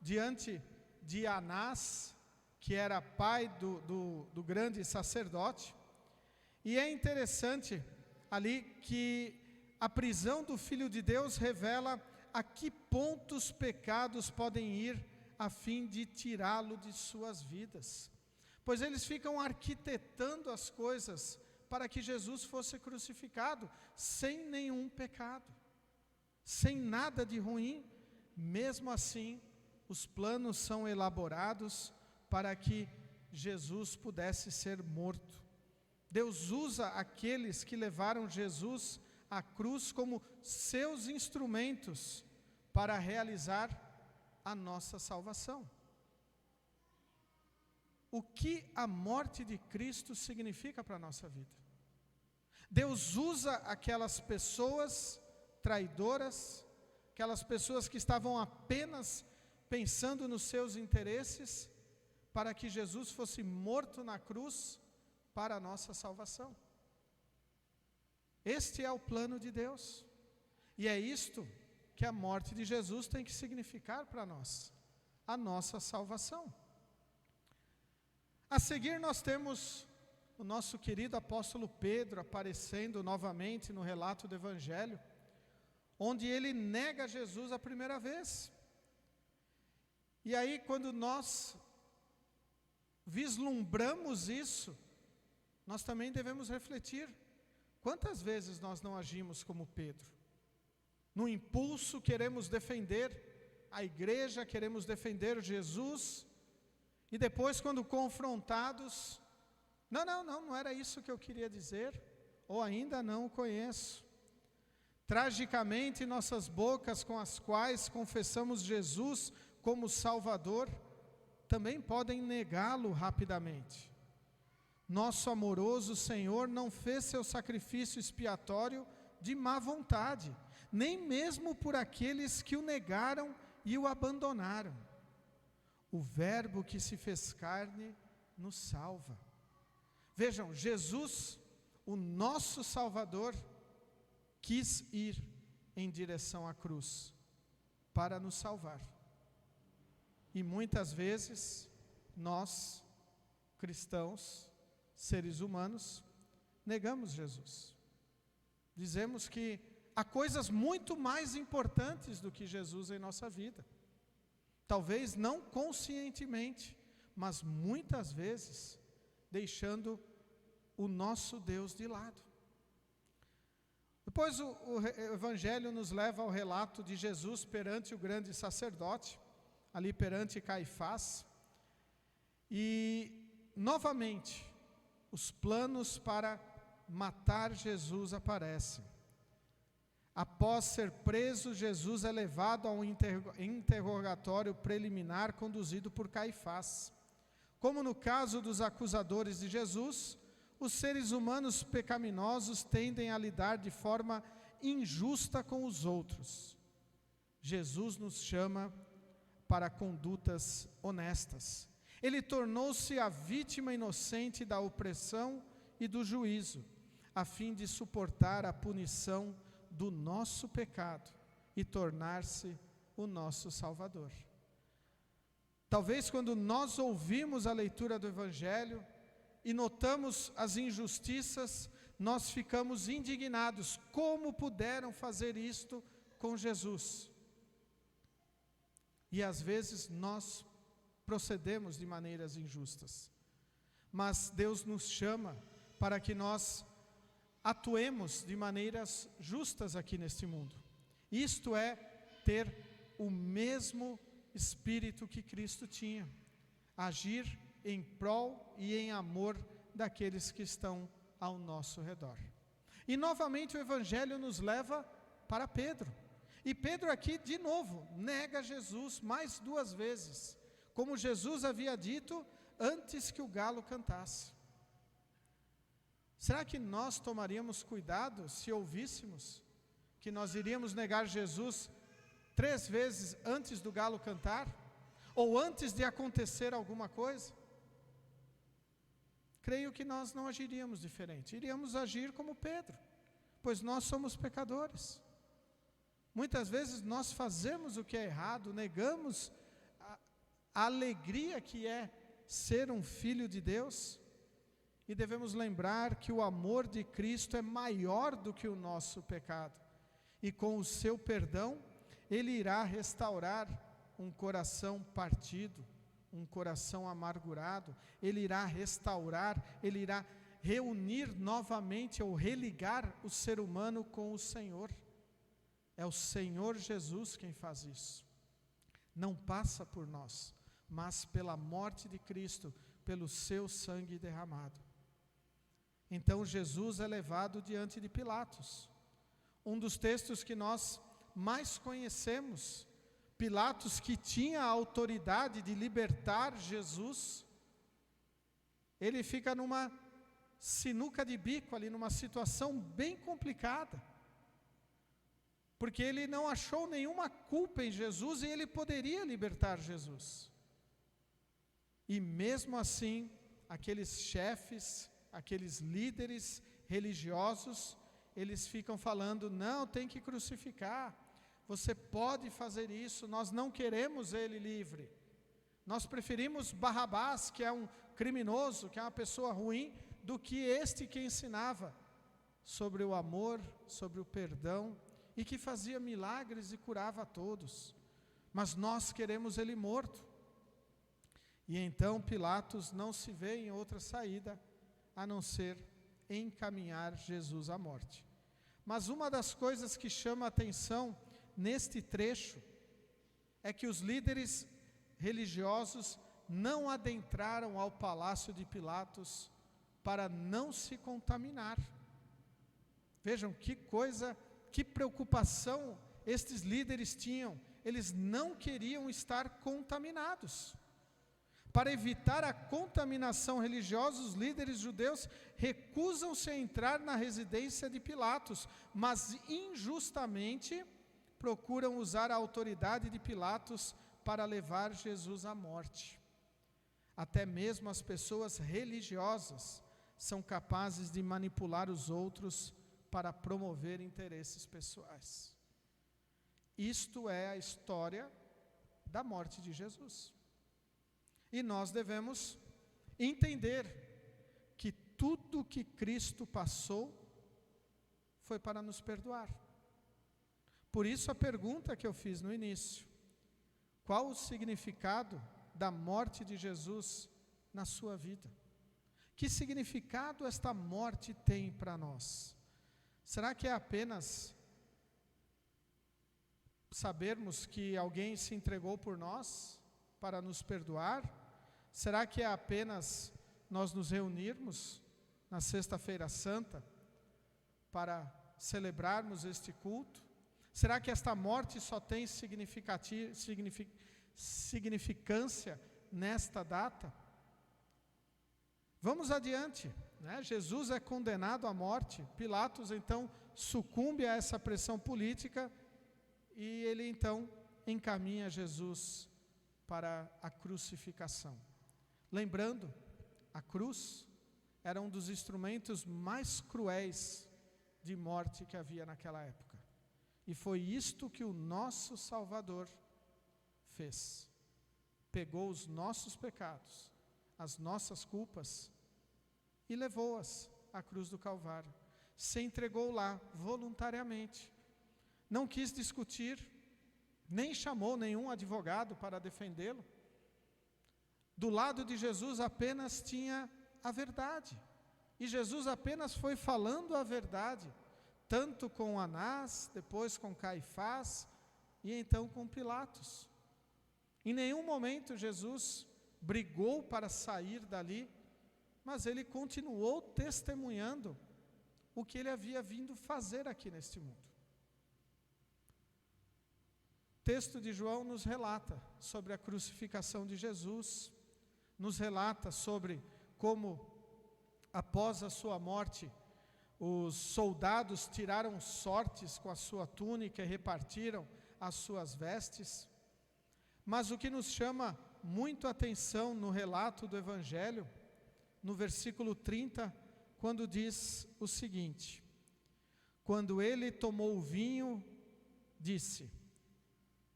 diante de Anás, que era pai do grande sacerdote, e é interessante ali que a prisão do Filho de Deus revela a que ponto os pecados podem ir a fim de tirá-lo de suas vidas. Pois eles ficam arquitetando as coisas para que Jesus fosse crucificado sem nenhum pecado, sem nada de ruim. Mesmo assim, os planos são elaborados para que Jesus pudesse ser morto. Deus usa aqueles que levaram Jesus à cruz como seus instrumentos para realizar a nossa salvação. O que a morte de Cristo significa para a nossa vida? Deus usa aquelas pessoas traidoras, aquelas pessoas que estavam apenas pensando nos seus interesses, para que Jesus fosse morto na cruz para a nossa salvação. Este é o plano de Deus, e é isto que a morte de Jesus tem que significar para nós, a nossa salvação. A seguir nós temos o nosso querido apóstolo Pedro aparecendo novamente no relato do Evangelho, onde ele nega Jesus a primeira vez. E aí, quando nós vislumbramos isso, nós também devemos refletir. Quantas vezes nós não agimos como Pedro? No impulso queremos defender a igreja, queremos defender Jesus, e depois quando confrontados, não era isso que eu queria dizer, ou ainda não o conheço. Tragicamente, nossas bocas com as quais confessamos Jesus como Salvador, também podem negá-lo rapidamente. Nosso amoroso Senhor não fez seu sacrifício expiatório de má vontade, nem mesmo por aqueles que o negaram e o abandonaram. O Verbo que se fez carne nos salva. Vejam, Jesus, o nosso Salvador, quis ir em direção à cruz para nos salvar. E muitas vezes, nós, cristãos, seres humanos, negamos Jesus. Dizemos que há coisas muito mais importantes do que Jesus em nossa vida. Talvez não conscientemente, mas muitas vezes deixando o nosso Deus de lado. O Depois o Evangelho nos leva ao relato de Jesus perante o grande sacerdote, ali perante Caifás. E, novamente, os planos para matar Jesus aparecem. Após ser preso, Jesus é levado a um interrogatório preliminar conduzido por Caifás. Como no caso dos acusadores de Jesus, os seres humanos pecaminosos tendem a lidar de forma injusta com os outros. Jesus nos chama para condutas honestas. Ele tornou-se a vítima inocente da opressão e do juízo, a fim de suportar a punição do nosso pecado e tornar-se o nosso Salvador. Talvez quando nós ouvimos a leitura do Evangelho e notamos as injustiças, nós ficamos indignados. Como puderam fazer isto com Jesus? E às vezes nós procedemos de maneiras injustas. Mas Deus nos chama para que nós atuemos de maneiras justas aqui neste mundo. Isto é ter o mesmo espírito que Cristo tinha, agir em prol e em amor daqueles que estão ao nosso redor. E novamente o Evangelho nos leva para Pedro. E Pedro aqui, de novo, nega Jesus mais 2 vezes, como Jesus havia dito antes que o galo cantasse. Será que nós tomaríamos cuidado se ouvíssemos que nós iríamos negar Jesus 3 vezes antes do galo cantar? Ou antes de acontecer alguma coisa? Creio que nós não agiríamos diferente. Iríamos agir como Pedro, pois nós somos pecadores. Muitas vezes nós fazemos o que é errado, negamos a alegria que é ser um filho de Deus. E devemos lembrar que o amor de Cristo é maior do que o nosso pecado. E com o seu perdão, Ele irá restaurar um coração partido, um coração amargurado. Ele irá restaurar, Ele irá reunir novamente ou religar o ser humano com o Senhor. É o Senhor Jesus quem faz isso. Não passa por nós, mas pela morte de Cristo, pelo seu sangue derramado. Então Jesus é levado diante de Pilatos. Um dos textos que nós mais conhecemos, Pilatos, que tinha a autoridade de libertar Jesus, ele fica numa sinuca de bico ali, numa situação bem complicada, porque ele não achou nenhuma culpa em Jesus e ele poderia libertar Jesus. E mesmo assim, aqueles chefes, aqueles líderes religiosos, eles ficam falando, não, tem que crucificar, você pode fazer isso, nós não queremos ele livre, nós preferimos Barrabás, que é um criminoso, que é uma pessoa ruim, do que este que ensinava sobre o amor, sobre o perdão, e que fazia milagres e curava a todos, mas nós queremos ele morto. E então Pilatos não se vê em outra saída, a não ser encaminhar Jesus à morte. Mas uma das coisas que chama a atenção neste trecho é que os líderes religiosos não adentraram ao palácio de Pilatos para não se contaminar. Vejam que coisa, que preocupação estes líderes tinham. Eles não queriam estar contaminados. Para evitar a contaminação religiosa, os líderes judeus recusam-se a entrar na residência de Pilatos, mas injustamente procuram usar a autoridade de Pilatos para levar Jesus à morte. Até mesmo as pessoas religiosas são capazes de manipular os outros para promover interesses pessoais. Isto é a história da morte de Jesus. E nós devemos entender que tudo que Cristo passou foi para nos perdoar. Por isso a pergunta que eu fiz no início: qual o significado da morte de Jesus na sua vida? Que significado esta morte tem para nós? Será que é apenas sabermos que alguém se entregou por nós para nos perdoar? Será que é apenas nós nos reunirmos na Sexta-feira Santa para celebrarmos este culto? Será que esta morte só tem significância nesta data? Vamos adiante, né? Jesus é condenado à morte. Pilatos então sucumbe a essa pressão política e ele então encaminha Jesus para a crucificação. Lembrando, a cruz era um dos instrumentos mais cruéis de morte que havia naquela época. E foi isto que o nosso Salvador fez. Pegou os nossos pecados, as nossas culpas, e levou-as à cruz do Calvário. Se entregou lá voluntariamente. Não quis discutir, nem chamou nenhum advogado para defendê-lo. Do lado de Jesus apenas tinha a verdade. E Jesus apenas foi falando a verdade, tanto com Anás, depois com Caifás e então com Pilatos. Em nenhum momento Jesus brigou para sair dali, mas ele continuou testemunhando o que ele havia vindo fazer aqui neste mundo. O texto de João nos relata sobre a crucificação de Jesus, nos relata sobre como, após a sua morte, os soldados tiraram sortes com a sua túnica e repartiram as suas vestes. Mas o que nos chama muito a atenção no relato do Evangelho, no versículo 30, quando diz o seguinte: quando ele tomou o vinho, disse: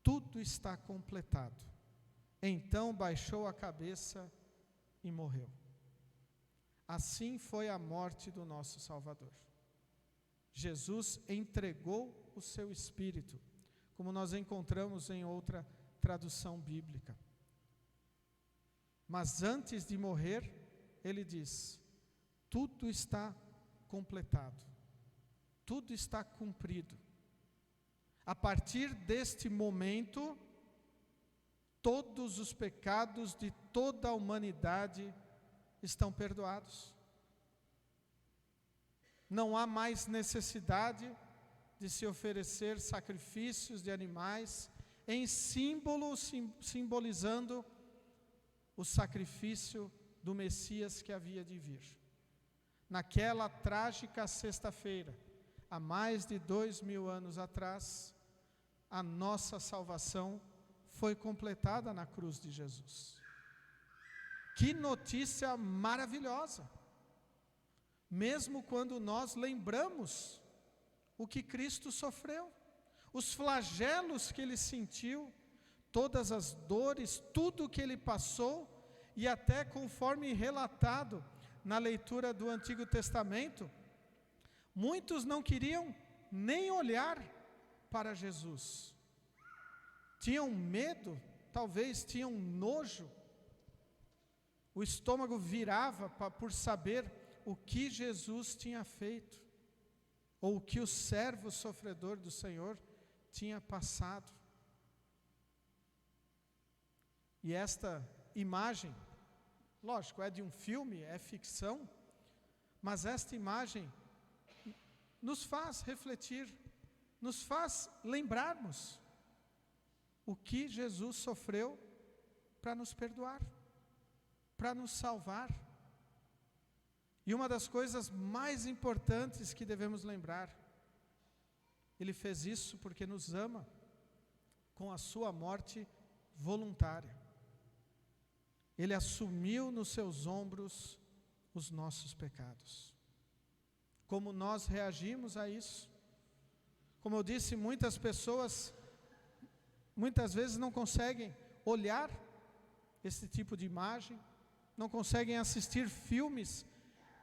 tudo está completado. Então baixou a cabeça e morreu. Assim foi a morte do nosso Salvador. Jesus entregou o seu espírito, como nós encontramos em outra tradução bíblica. Mas antes de morrer, ele diz: tudo está completado, tudo está cumprido. A partir deste momento, todos os pecados de toda a humanidade estão perdoados. Não há mais necessidade de se oferecer sacrifícios de animais, em símbolo, simbolizando o sacrifício do Messias que havia de vir. Naquela trágica sexta-feira, há mais de 2000 anos atrás, a nossa salvação foi completada na cruz de Jesus. Que notícia maravilhosa! Mesmo quando nós lembramos o que Cristo sofreu, os flagelos que ele sentiu, todas as dores, tudo o que ele passou, e até conforme relatado na leitura do Antigo Testamento, muitos não queriam nem olhar para Jesus. Tinham medo, talvez tinham nojo. O estômago virava por saber o que Jesus tinha feito, ou o que o servo sofredor do Senhor tinha passado. E esta imagem, lógico, é de um filme, é ficção, mas esta imagem nos faz refletir, nos faz lembrarmos o que Jesus sofreu para nos perdoar, para nos salvar. E uma das coisas mais importantes que devemos lembrar, ele fez isso porque nos ama, com a sua morte voluntária. Ele assumiu nos seus ombros os nossos pecados. Como nós reagimos a isso? Como eu disse, muitas pessoas, muitas vezes não conseguem olhar esse tipo de imagem, não conseguem assistir filmes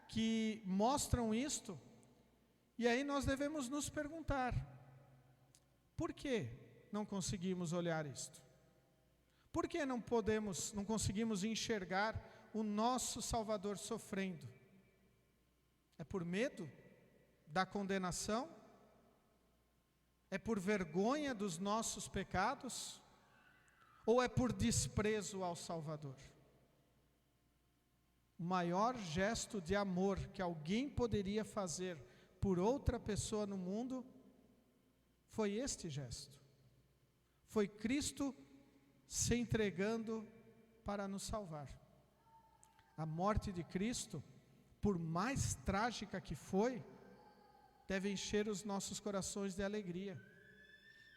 que mostram isto, e aí nós devemos nos perguntar: por que não conseguimos olhar isto? Por que não conseguimos enxergar o nosso Salvador sofrendo? É por medo da condenação? É por vergonha dos nossos pecados? Ou é por desprezo ao Salvador? O maior gesto de amor que alguém poderia fazer por outra pessoa no mundo foi este gesto. Foi Cristo se entregando para nos salvar. A morte de Cristo, por mais trágica que foi, deve encher os nossos corações de alegria.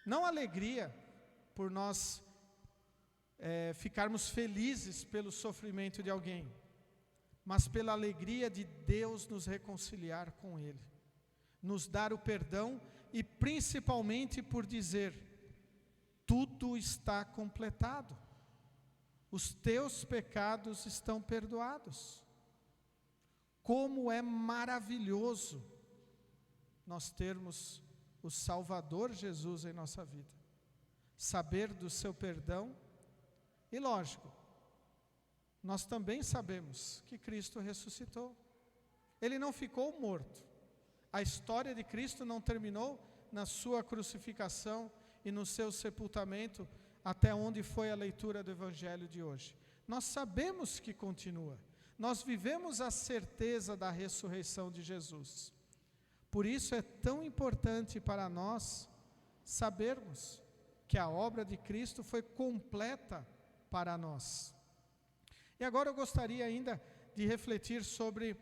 Não alegria por nós ficarmos felizes pelo sofrimento de alguém, mas pela alegria de Deus nos reconciliar com Ele, nos dar o perdão e principalmente por dizer: tudo está completado, os teus pecados estão perdoados. Como é maravilhoso nós termos o Salvador Jesus em nossa vida, saber do seu perdão. E lógico, nós também sabemos que Cristo ressuscitou. Ele não ficou morto. A história de Cristo não terminou na sua crucificação e no seu sepultamento, até onde foi a leitura do Evangelho de hoje. Nós sabemos que continua. Nós vivemos a certeza da ressurreição de Jesus. Por isso é tão importante para nós sabermos que a obra de Cristo foi completa para nós. E agora eu gostaria ainda de refletir sobre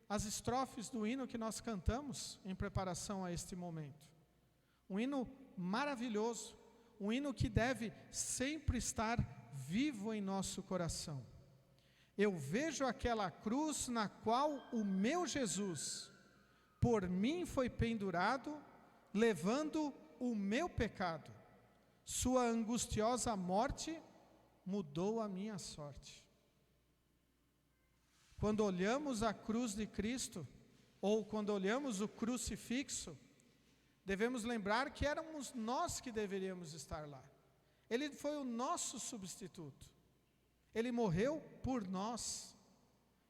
as estrofes do hino que nós cantamos em preparação a este momento. Um hino maravilhoso, um hino que deve sempre estar vivo em nosso coração. Eu vejo aquela cruz na qual o meu Jesus por mim foi pendurado, levando o meu pecado. Sua angustiosa morte mudou a minha sorte. Quando olhamos a cruz de Cristo, ou quando olhamos o crucifixo, devemos lembrar que éramos nós que deveríamos estar lá. Ele foi o nosso substituto. Ele morreu por nós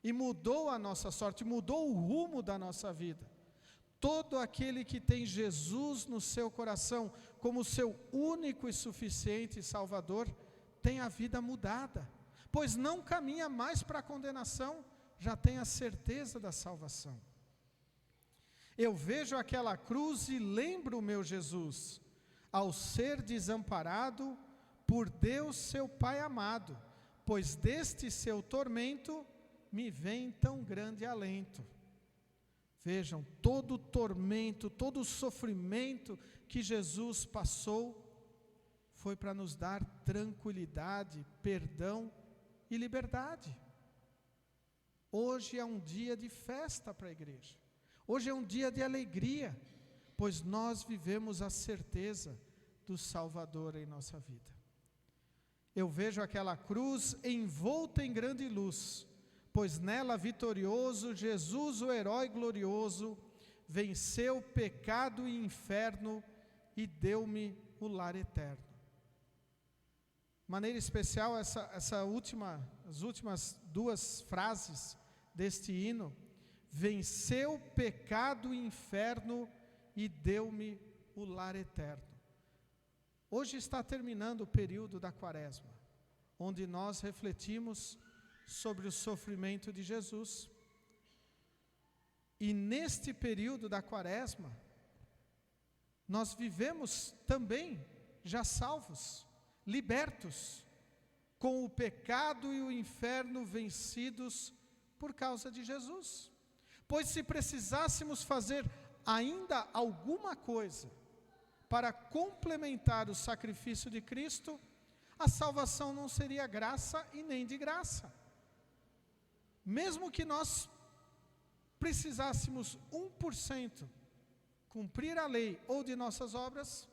e mudou a nossa sorte, mudou o rumo da nossa vida. Todo aquele que tem Jesus no seu coração como seu único e suficiente Salvador, tem a vida mudada, pois não caminha mais para a condenação, já tem a certeza da salvação. Eu vejo aquela cruz e lembro o meu Jesus, ao ser desamparado por Deus seu Pai amado, pois deste seu tormento me vem tão grande alento. Vejam, todo o tormento, todo o sofrimento que Jesus passou, foi para nos dar tranquilidade, perdão e liberdade. Hoje é um dia de festa para a igreja. Hoje é um dia de alegria, pois nós vivemos a certeza do Salvador em nossa vida. Eu vejo aquela cruz envolta em grande luz, pois nela vitorioso, Jesus, o herói glorioso, venceu pecado e inferno e deu-me o lar eterno. De maneira especial, as últimas duas frases deste hino: venceu pecado e inferno e deu-me o lar eterno. Hoje está terminando o período da Quaresma, onde nós refletimos sobre o sofrimento de Jesus. E neste período da Quaresma, nós vivemos também já salvos, libertos, com o pecado e o inferno vencidos por causa de Jesus. Pois se precisássemos fazer ainda alguma coisa para complementar o sacrifício de Cristo, a salvação não seria graça e nem de graça. Mesmo que nós precisássemos 1% cumprir a lei ou de nossas obras,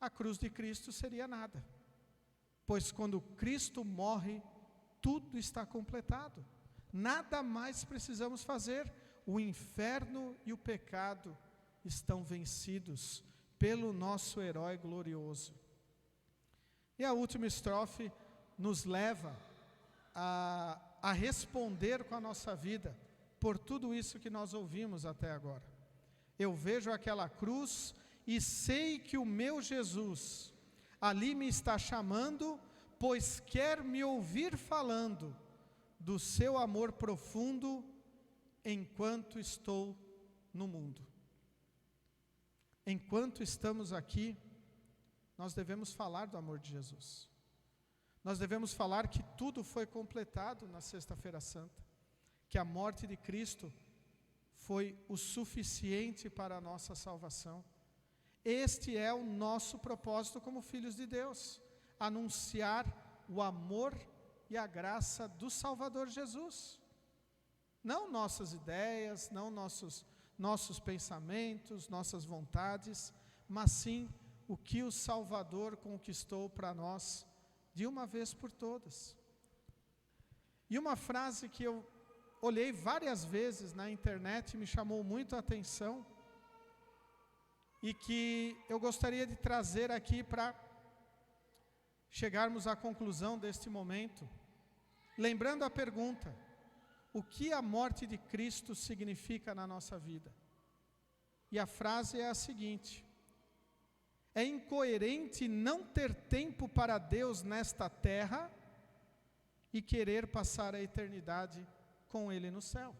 a cruz de Cristo seria nada. Pois quando Cristo morre, tudo está completado. Nada mais precisamos fazer. O inferno e o pecado estão vencidos pelo nosso herói glorioso. E a última estrofe nos leva a responder com a nossa vida por tudo isso que nós ouvimos até agora. Eu vejo aquela cruz e sei que o meu Jesus ali me está chamando, pois quer me ouvir falando do seu amor profundo enquanto estou no mundo. Enquanto estamos aqui, nós devemos falar do amor de Jesus. Nós devemos falar que tudo foi completado na Sexta-feira Santa, que a morte de Cristo foi o suficiente para a nossa salvação. Este é o nosso propósito como filhos de Deus, anunciar o amor e a graça do Salvador Jesus. Não nossas ideias, não nossos pensamentos, nossas vontades, mas sim o que o Salvador conquistou para nós de uma vez por todas. E uma frase que eu olhei várias vezes na internet e me chamou muito a atenção, e que eu gostaria de trazer aqui para chegarmos à conclusão deste momento, lembrando a pergunta: o que a morte de Cristo significa na nossa vida? E a frase é a seguinte: é incoerente não ter tempo para Deus nesta terra e querer passar a eternidade com Ele no céu.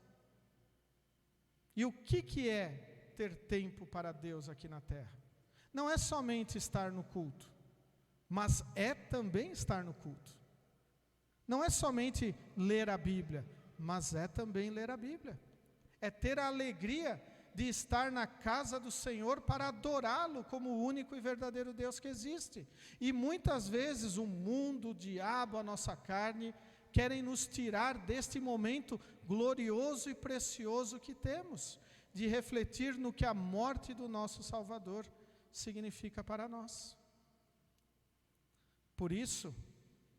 E o que é ter tempo para Deus aqui na terra? Não é somente estar no culto, mas é também estar no culto. Não é somente ler a Bíblia, mas é também ler a Bíblia. É ter a alegria de estar na casa do Senhor para adorá-lo como o único e verdadeiro Deus que existe. E muitas vezes o mundo, o diabo, a nossa carne, querem nos tirar deste momento glorioso e precioso que temos, de refletir no que a morte do nosso Salvador significa para nós. Por isso,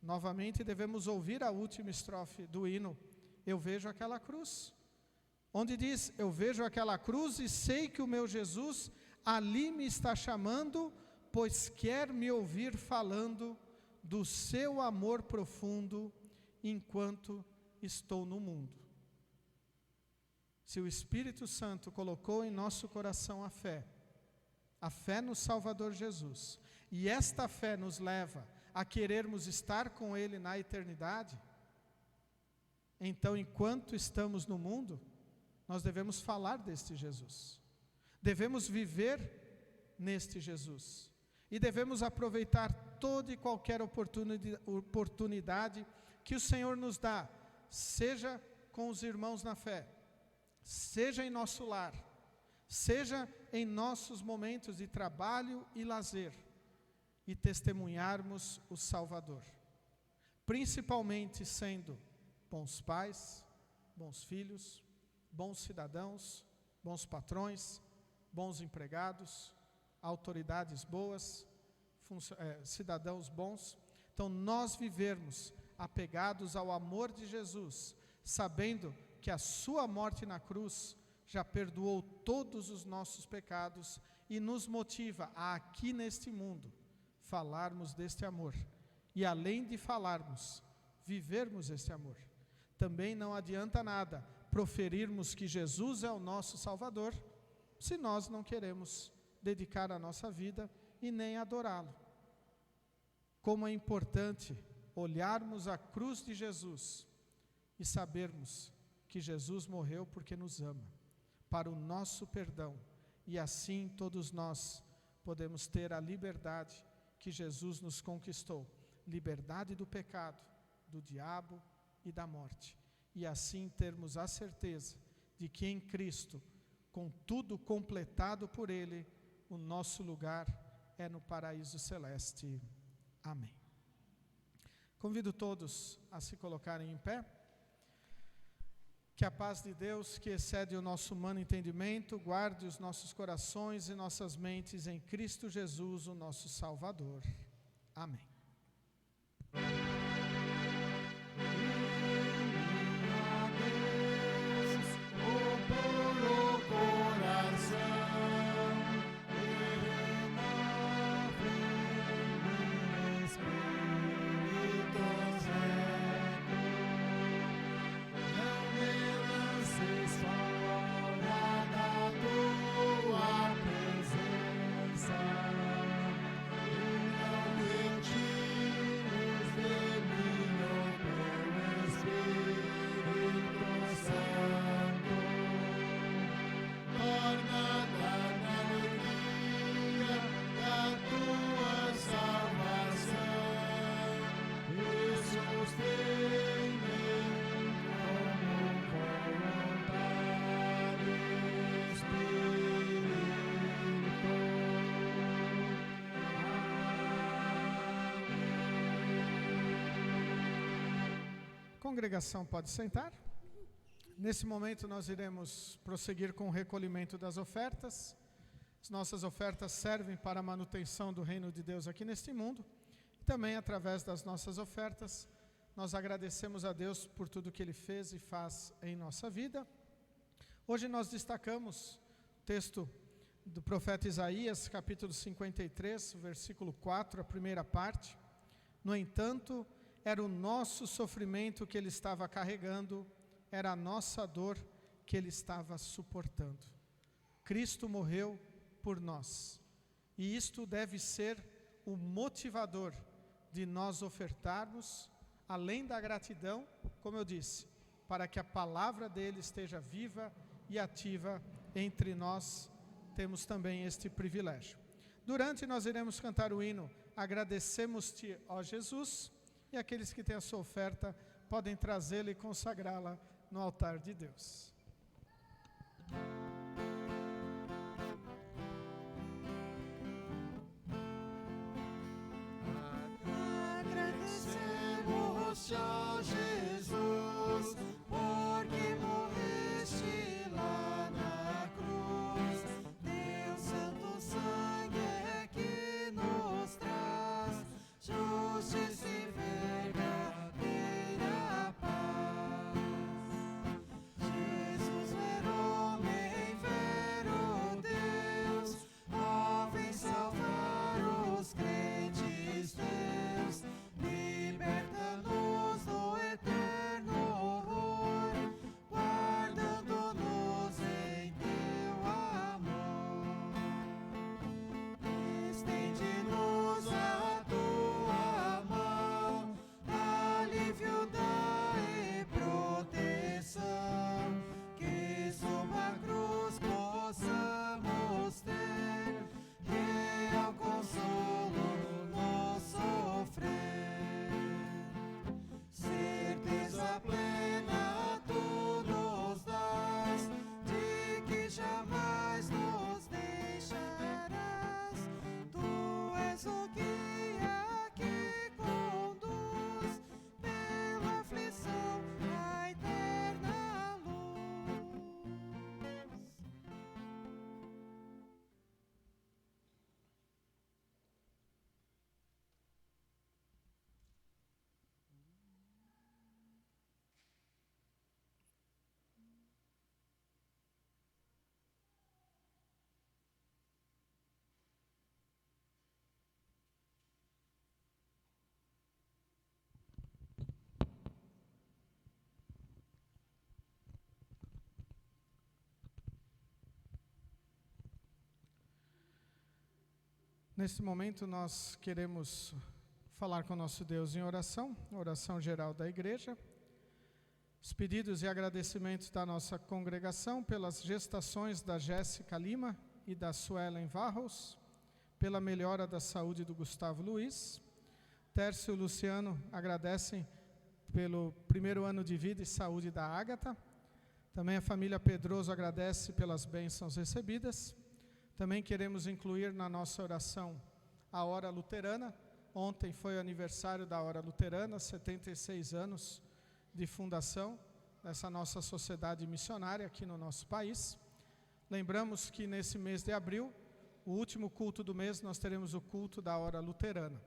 novamente devemos ouvir a última estrofe do hino, Eu vejo aquela cruz, onde diz: eu vejo aquela cruz e sei que o meu Jesus ali me está chamando, pois quer me ouvir falando do seu amor profundo enquanto estou no mundo. Se o Espírito Santo colocou em nosso coração a fé no Salvador Jesus, e esta fé nos leva a querermos estar com Ele na eternidade, então, enquanto estamos no mundo, nós devemos falar deste Jesus, devemos viver neste Jesus, e devemos aproveitar toda e qualquer oportunidade que o Senhor nos dá, seja com os irmãos na fé, seja em nosso lar, seja em nossos momentos de trabalho e lazer, e testemunharmos o Salvador, principalmente sendo bons pais, bons filhos, bons cidadãos, bons patrões, bons empregados, autoridades boas, cidadãos bons. Então nós vivermos apegados ao amor de Jesus, sabendo que a sua morte na cruz já perdoou todos os nossos pecados e nos motiva a aqui neste mundo falarmos deste amor, e além de falarmos, vivermos este amor. Também não adianta nada proferirmos que Jesus é o nosso Salvador, se nós não queremos dedicar a nossa vida e nem adorá-lo. Como é importante olharmos a cruz de Jesus e sabermos que Jesus morreu porque nos ama, para o nosso perdão, e assim todos nós podemos ter a liberdade que Jesus nos conquistou, liberdade do pecado, do diabo e da morte, e assim termos a certeza de que em Cristo, com tudo completado por Ele, o nosso lugar é no paraíso celeste. Amém. Convido todos a se colocarem em pé. Que a paz de Deus, que excede o nosso humano entendimento, guarde os nossos corações e nossas mentes em Cristo Jesus, o nosso Salvador. Amém.
Tua
Congregação pode sentar. Nesse momento nós iremos prosseguir com o recolhimento das ofertas. As nossas ofertas servem para a manutenção do reino de Deus aqui neste mundo. E também através das nossas ofertas, nós agradecemos a Deus por tudo que Ele fez e faz em nossa vida. Hoje nós destacamos o texto do profeta Isaías, capítulo 53, versículo 4, a primeira parte. No entanto, era o nosso sofrimento que Ele estava carregando, era a nossa dor que Ele estava suportando. Cristo morreu por nós. E isto deve ser o motivador de nós ofertarmos, além da gratidão, como eu disse, para que a palavra dele esteja viva e ativa entre nós. Temos também este privilégio. Durante nós iremos cantar o hino Agradecemos-te, ó Jesus, e aqueles que têm a sua oferta podem trazê-la e consagrá-la no altar de Deus.
Agradecemos-te, ó Jesus, porque morreste lá na cruz. Teu santo sangue é que nos traz justiça e verdadeira paz. Jesus, ver homem, ver o Deus, ó, vem salvar os crentes teus. Liberta-nos do eterno horror, guardando-nos em teu amor. Estende-nos a tua mão, alívio dá e proteção, que sob a cruz possamos ter real consolo no sofrer. Certeza plena tu nos dás, de que jamais nos deixarás. Tu és o guia que conduz pela aflição à eterna luz.
Neste momento nós queremos falar com o nosso Deus em oração, oração geral da igreja. Os pedidos e agradecimentos da nossa congregação pelas gestações da Jéssica Lima e da Suelen Varros, pela melhora da saúde do Gustavo Luiz. Tércio e Luciano agradecem pelo primeiro ano de vida e saúde da Ágata. Também a família Pedroso agradece pelas bênçãos recebidas. Também queremos incluir na nossa oração a Hora Luterana. Ontem foi o aniversário da Hora Luterana, 76 anos de fundação dessa nossa sociedade missionária aqui no nosso país. Lembramos que nesse mês de abril, o último culto do mês, nós teremos o culto da Hora Luterana.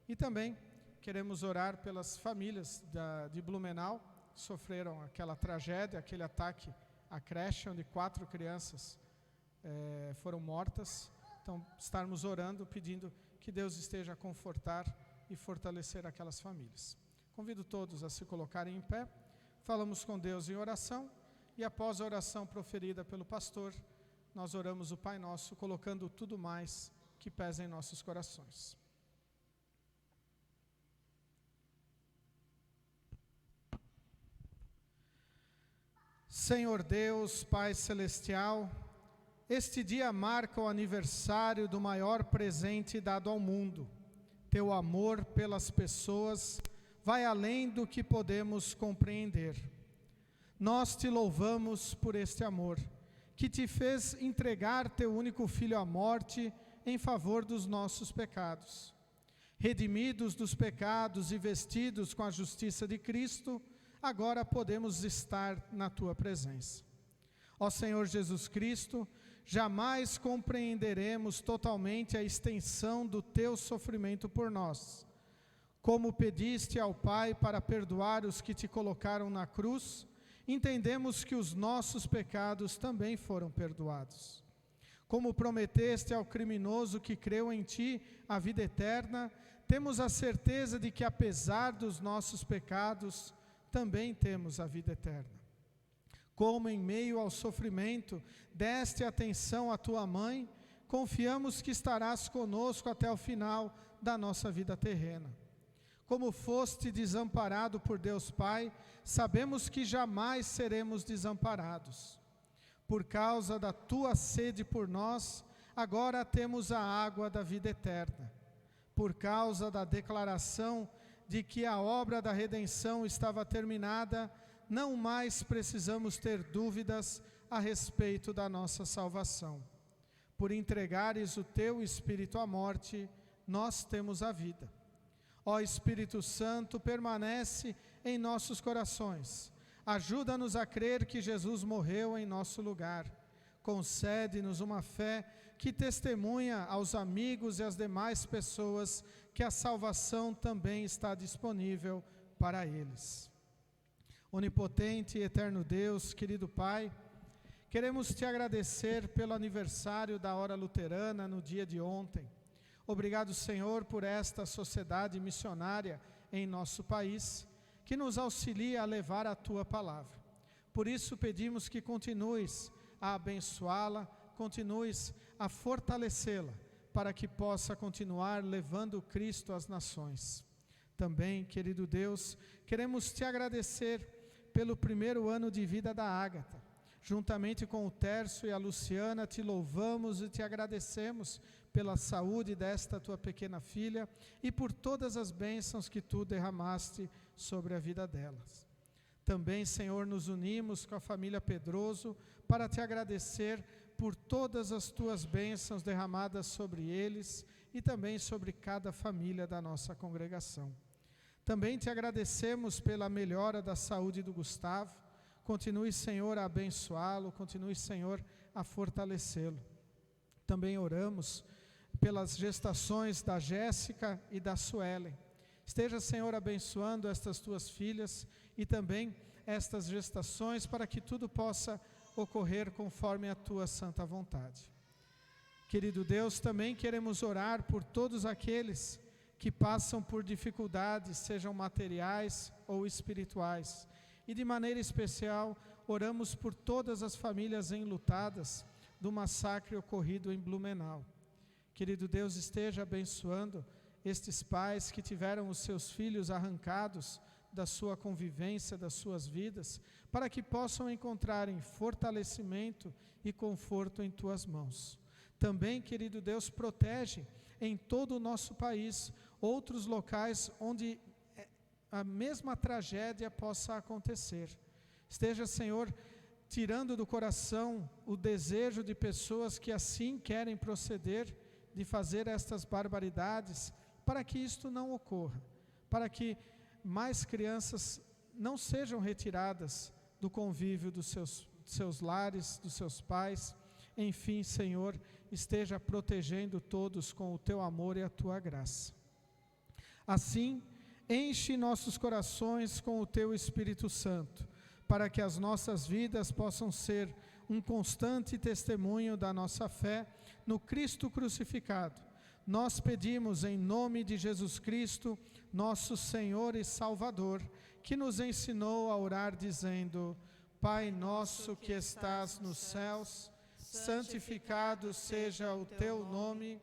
E também queremos orar pelas famílias de Blumenau, que sofreram aquela tragédia, aquele ataque à creche, onde 4 crianças foram mortas. Então, estarmos orando, pedindo que Deus esteja a confortar e fortalecer aquelas famílias. Convido todos a se colocarem em pé. Falamos com Deus em oração e após a oração proferida pelo pastor, nós oramos o Pai Nosso, colocando tudo mais que pesa em nossos corações. Senhor Deus, Pai Celestial, este dia marca o aniversário do maior presente dado ao mundo. Teu amor pelas pessoas vai além do que podemos compreender. Nós te louvamos por este amor, que te fez entregar teu único filho à morte em favor dos nossos pecados. Redimidos dos pecados e vestidos com a justiça de Cristo, agora podemos estar na tua presença. Ó Senhor Jesus Cristo, jamais compreenderemos totalmente a extensão do teu sofrimento por nós. Como pediste ao Pai para perdoar os que te colocaram na cruz, entendemos que os nossos pecados também foram perdoados. Como prometeste ao criminoso que creu em ti a vida eterna, temos a certeza de que, apesar dos nossos pecados, também temos a vida eterna. Como em meio ao sofrimento deste atenção à tua mãe, confiamos que estarás conosco até o final da nossa vida terrena. Como foste desamparado por Deus Pai, sabemos que jamais seremos desamparados. Por causa da tua sede por nós, agora temos a água da vida eterna. Por causa da declaração de que a obra da redenção estava terminada, não mais precisamos ter dúvidas a respeito da nossa salvação. Por entregares o teu Espírito à morte, nós temos a vida. Ó Espírito Santo, permanece em nossos corações. Ajuda-nos a crer que Jesus morreu em nosso lugar. Concede-nos uma fé que testemunha aos amigos e às demais pessoas que a salvação também está disponível para eles. Onipotente e eterno Deus, querido Pai, queremos te agradecer pelo aniversário da Hora Luterana no dia de ontem. Obrigado, Senhor, por esta sociedade missionária em nosso país, que nos auxilia a levar a tua palavra. Por isso pedimos que continues a abençoá-la, continues a fortalecê-la, para que possa continuar levando Cristo às nações. Também, querido Deus, queremos te agradecer pelo primeiro ano de vida da Ágata. Juntamente com o Tércio e a Luciana, te louvamos e te agradecemos pela saúde desta tua pequena filha e por todas as bênçãos que tu derramaste sobre a vida delas. Também, Senhor, nos unimos com a família Pedroso para te agradecer por todas as tuas bênçãos derramadas sobre eles e também sobre cada família da nossa congregação. Também te agradecemos pela melhora da saúde do Gustavo. Continue, Senhor, a abençoá-lo, continue, Senhor, a fortalecê-lo. Também oramos pelas gestações da Jéssica e da Suelen. Esteja, Senhor, abençoando estas tuas filhas e também estas gestações para que tudo possa ocorrer conforme a tua santa vontade. Querido Deus, também queremos orar por todos aqueles que passam por dificuldades, sejam materiais ou espirituais. E de maneira especial, oramos por todas as famílias enlutadas do massacre ocorrido em Blumenau. Querido Deus, esteja abençoando estes pais que tiveram os seus filhos arrancados da sua convivência, das suas vidas, para que possam encontrarem fortalecimento e conforto em tuas mãos. Também, querido Deus, protege em todo o nosso país outros locais onde a mesma tragédia possa acontecer. Esteja, Senhor, tirando do coração o desejo de pessoas que assim querem proceder, de fazer estas barbaridades, para que isto não ocorra, para que mais crianças não sejam retiradas do convívio dos seus lares, dos seus pais. Enfim, Senhor, esteja protegendo todos com o teu amor e a tua graça. Assim, enche nossos corações com o teu Espírito Santo, para que as nossas vidas possam ser um constante testemunho da nossa fé no Cristo crucificado. Nós pedimos em nome de Jesus Cristo, nosso Senhor e Salvador, que nos ensinou a orar dizendo: Pai nosso que estás nos céus, santificado seja o teu nome,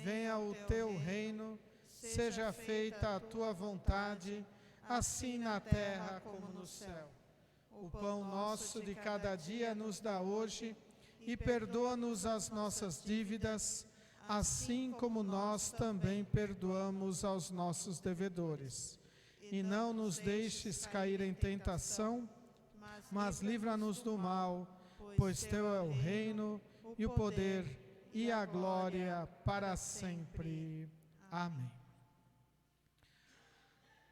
venha o teu reino, seja feita a tua vontade, assim na terra como no céu. O pão nosso de cada dia nos dá hoje, e perdoa-nos as nossas dívidas, assim como nós também perdoamos aos nossos devedores. E não nos deixes cair em tentação, mas livra-nos do mal, pois teu é o reino, e o poder, e a glória para sempre. Amém.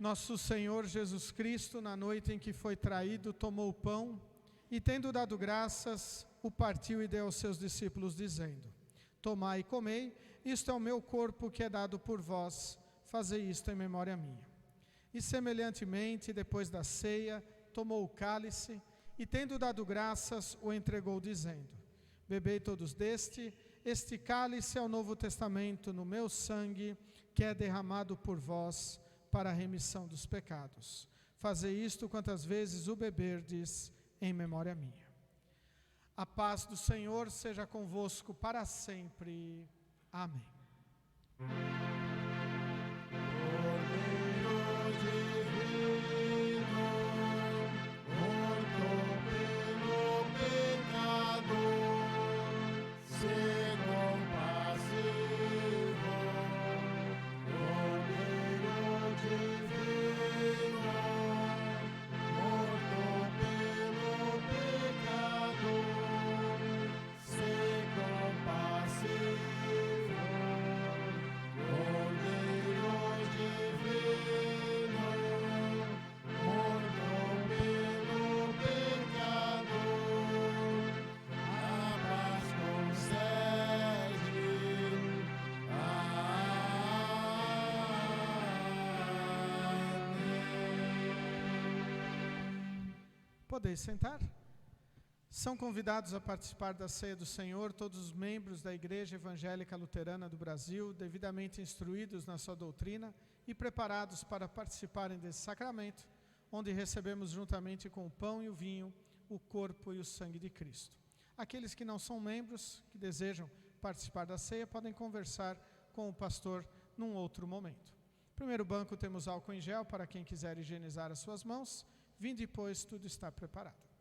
Nosso Senhor Jesus Cristo, na noite em que foi traído, tomou o pão e, tendo dado graças, o partiu e deu aos seus discípulos, dizendo: Tomai e comei, isto é o meu corpo que é dado por vós, fazei isto em memória minha. E semelhantemente, depois da ceia, tomou o cálice e, tendo dado graças, o entregou, dizendo: Bebei todos deste, este cálice é o Novo Testamento no meu sangue, que é derramado por vós para a remissão dos pecados. Fazei isto quantas vezes o beberdes, em memória minha. A paz do Senhor seja convosco para sempre. Amém. Podeis sentar. São convidados a participar da ceia do Senhor todos os membros da Igreja Evangélica Luterana do Brasil, devidamente instruídos na sua doutrina e preparados para participarem desse sacramento, onde recebemos juntamente com o pão e o vinho, o corpo e o sangue de Cristo. Aqueles que não são membros, que desejam participar da ceia, podem conversar com o pastor num outro momento. Primeiro banco temos álcool em gel para quem quiser higienizar as suas mãos. Vinde, pois, tudo está preparado.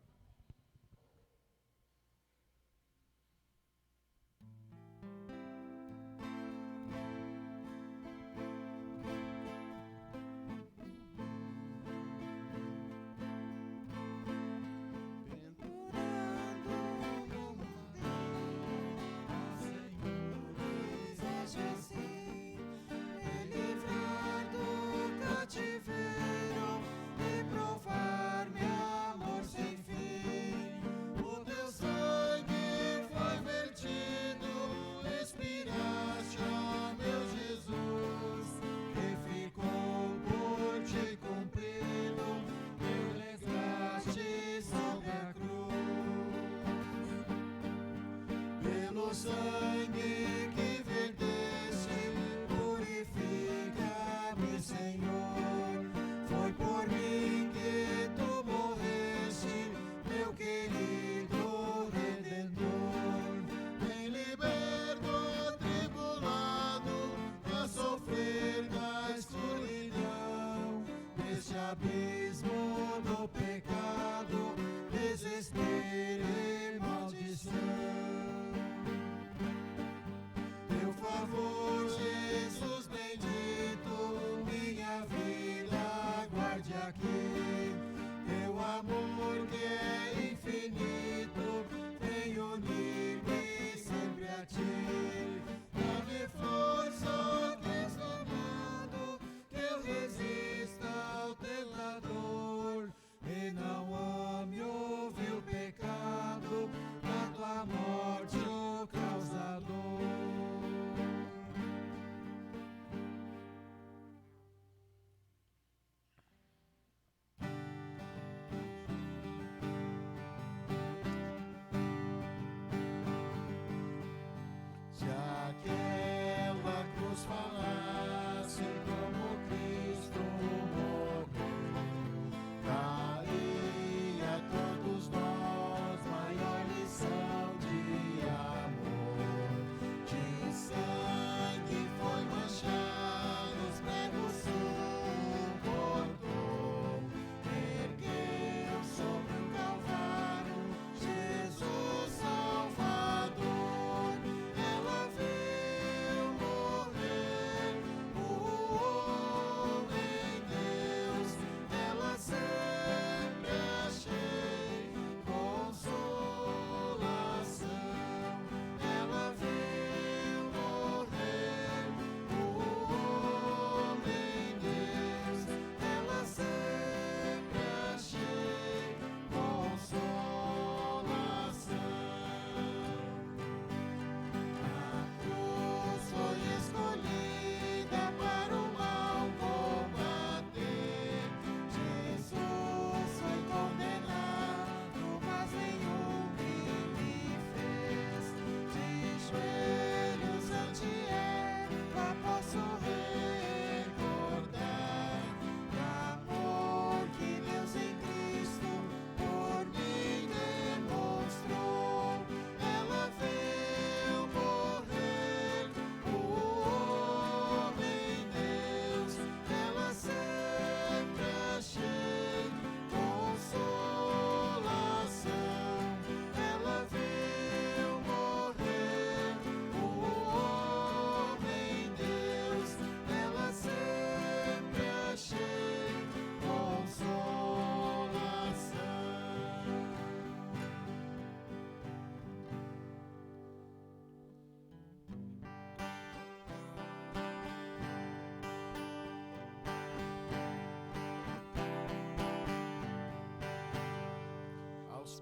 Sangue que verteste, purifica-me, Senhor. Foi por mim que tu morreste, meu querido Redentor. Vem liberto, atribulado, a sofrer na escuridão, neste abismo do pecado, desespero e maldição.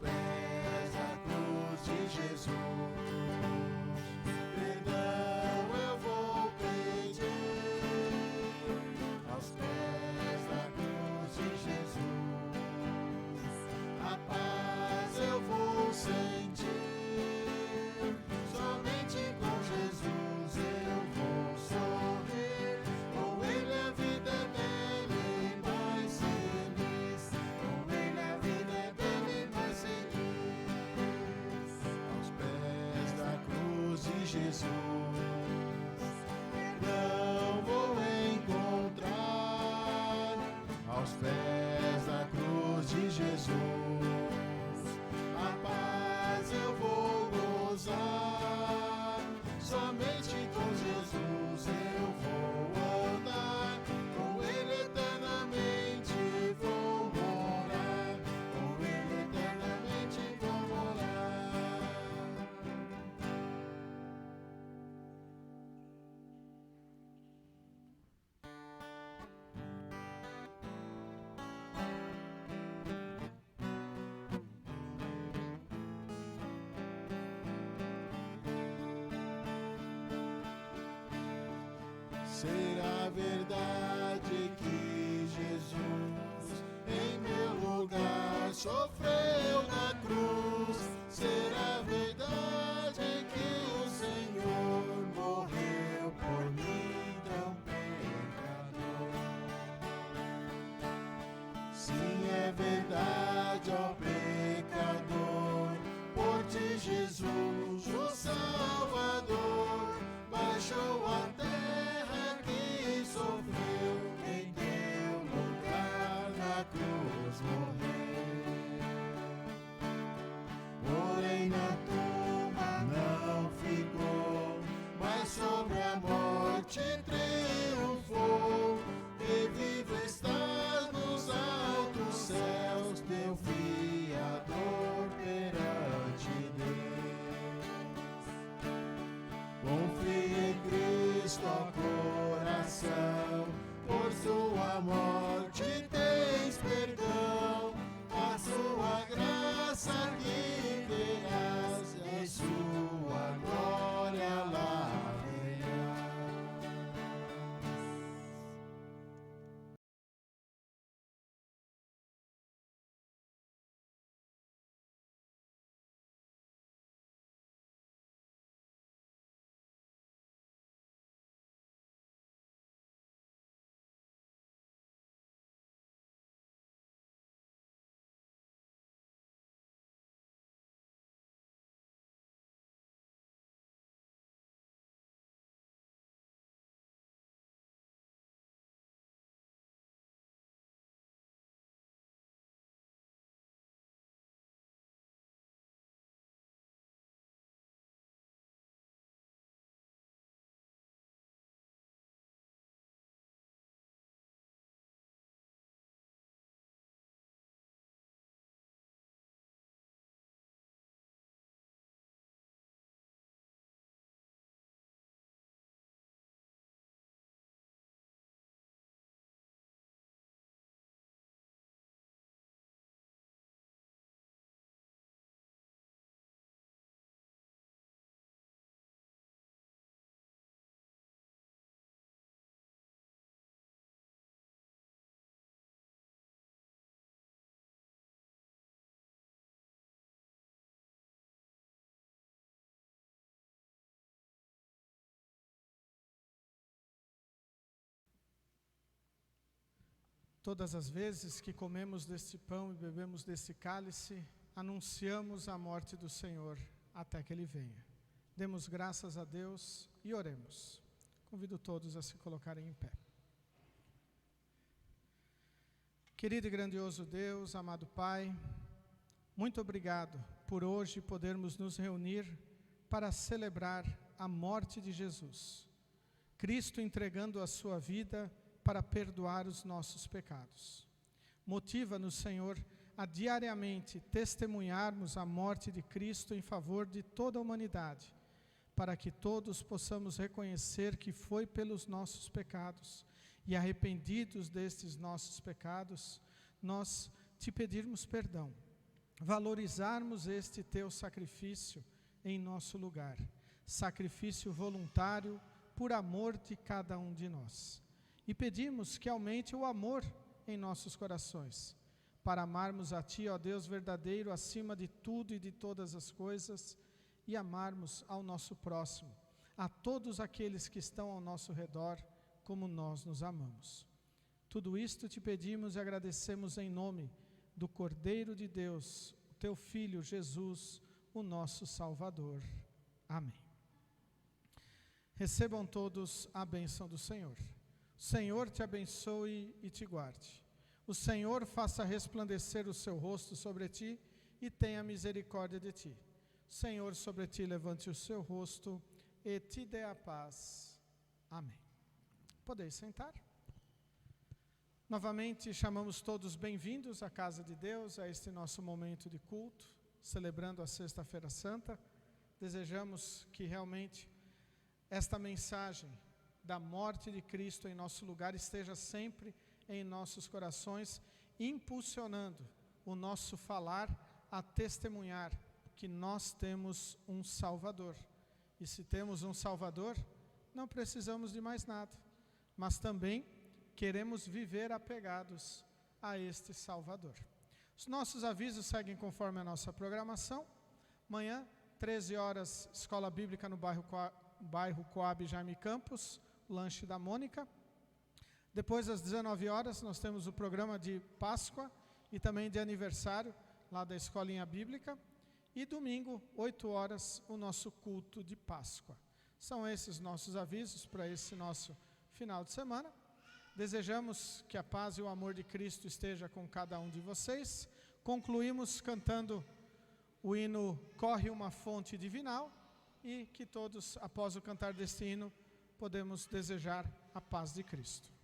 pés da cruz de Jesus. Perdão eu vou pedir aos pés da cruz de Jesus. A paz eu vou sentir, somente com Jesus eu vou sorrir. Com Ele a vida é bela e mais feliz. Com Ele a vida é bela e mais feliz. Aos pés da cruz de Jesus, perdão vou encontrar. Aos pés da cruz de Jesus, a paz eu vou gozar. Somente com Jesus eu vou andar. Com Ele eternamente vou morar. Com Ele eternamente vou morar. Será verdade que Jesus em meu lugar sofreu na cruz? Será verdade que o Senhor morreu por mim, tão pecador? Sim, é verdade, ó pecador, por ti Jesus, o Salvador, baixou a terra que sofreu, em teu lugar na cruz morreu. Porém na tumba não ficou, mas sobre a morte triunfou, e vivo estás nos altos céus, teu fiador perante Deus. Confie em Cristo, ó coração, por sua morte tens perdão. A sua graça que terás, em sua glória lá verás.
Todas as vezes que comemos deste pão e bebemos desse cálice, anunciamos a morte do Senhor até que Ele venha. Demos graças a Deus e oremos. Convido todos a se colocarem em pé. Querido e grandioso Deus, amado Pai, muito obrigado por hoje podermos nos reunir para celebrar a morte de Jesus. Cristo entregando a sua vida para perdoar os nossos pecados. Motiva-nos, Senhor, a diariamente testemunharmos a morte de Cristo em favor de toda a humanidade, para que todos possamos reconhecer que foi pelos nossos pecados, e arrependidos destes nossos pecados, nós te pedirmos perdão. valorizarmos este teu sacrifício em nosso lugar, sacrifício voluntário por amor de cada um de nós. E pedimos que aumente o amor em nossos corações, para amarmos a Ti, ó Deus verdadeiro, acima de tudo e de todas as coisas, e amarmos ao nosso próximo, a todos aqueles que estão ao nosso redor, como nós nos amamos. Tudo isto te pedimos e agradecemos em nome do Cordeiro de Deus, o Teu Filho Jesus, o nosso Salvador. Amém. Recebam todos a bênção do Senhor. O Senhor te abençoe e te guarde. O Senhor faça resplandecer o seu rosto sobre ti e tenha misericórdia de ti. O Senhor sobre ti levante o seu rosto e te dê a paz. Amém. Podeis sentar. Novamente chamamos todos bem-vindos à casa de Deus, a este nosso momento de culto, celebrando a Sexta-feira Santa. Desejamos que realmente esta mensagem da morte de Cristo em nosso lugar esteja sempre em nossos corações, impulsionando o nosso falar a testemunhar que nós temos um Salvador. E se temos um Salvador, não precisamos de mais nada, mas também queremos viver apegados a este Salvador. Os nossos avisos seguem conforme a nossa programação. Amanhã, 13 horas, Escola Bíblica no bairro Coab Jaime Campos, lanche da Mônica. Depois, às 19 horas, nós temos o programa de Páscoa e também de aniversário, lá da Escolinha Bíblica. E domingo, 8 horas, o nosso culto de Páscoa. São esses nossos avisos para esse nosso final de semana. Desejamos que a paz e o amor de Cristo esteja com cada um de vocês. Concluímos cantando o hino Corre uma Fonte Divinal e que todos, após o cantar deste hino, podemos desejar a paz de Cristo.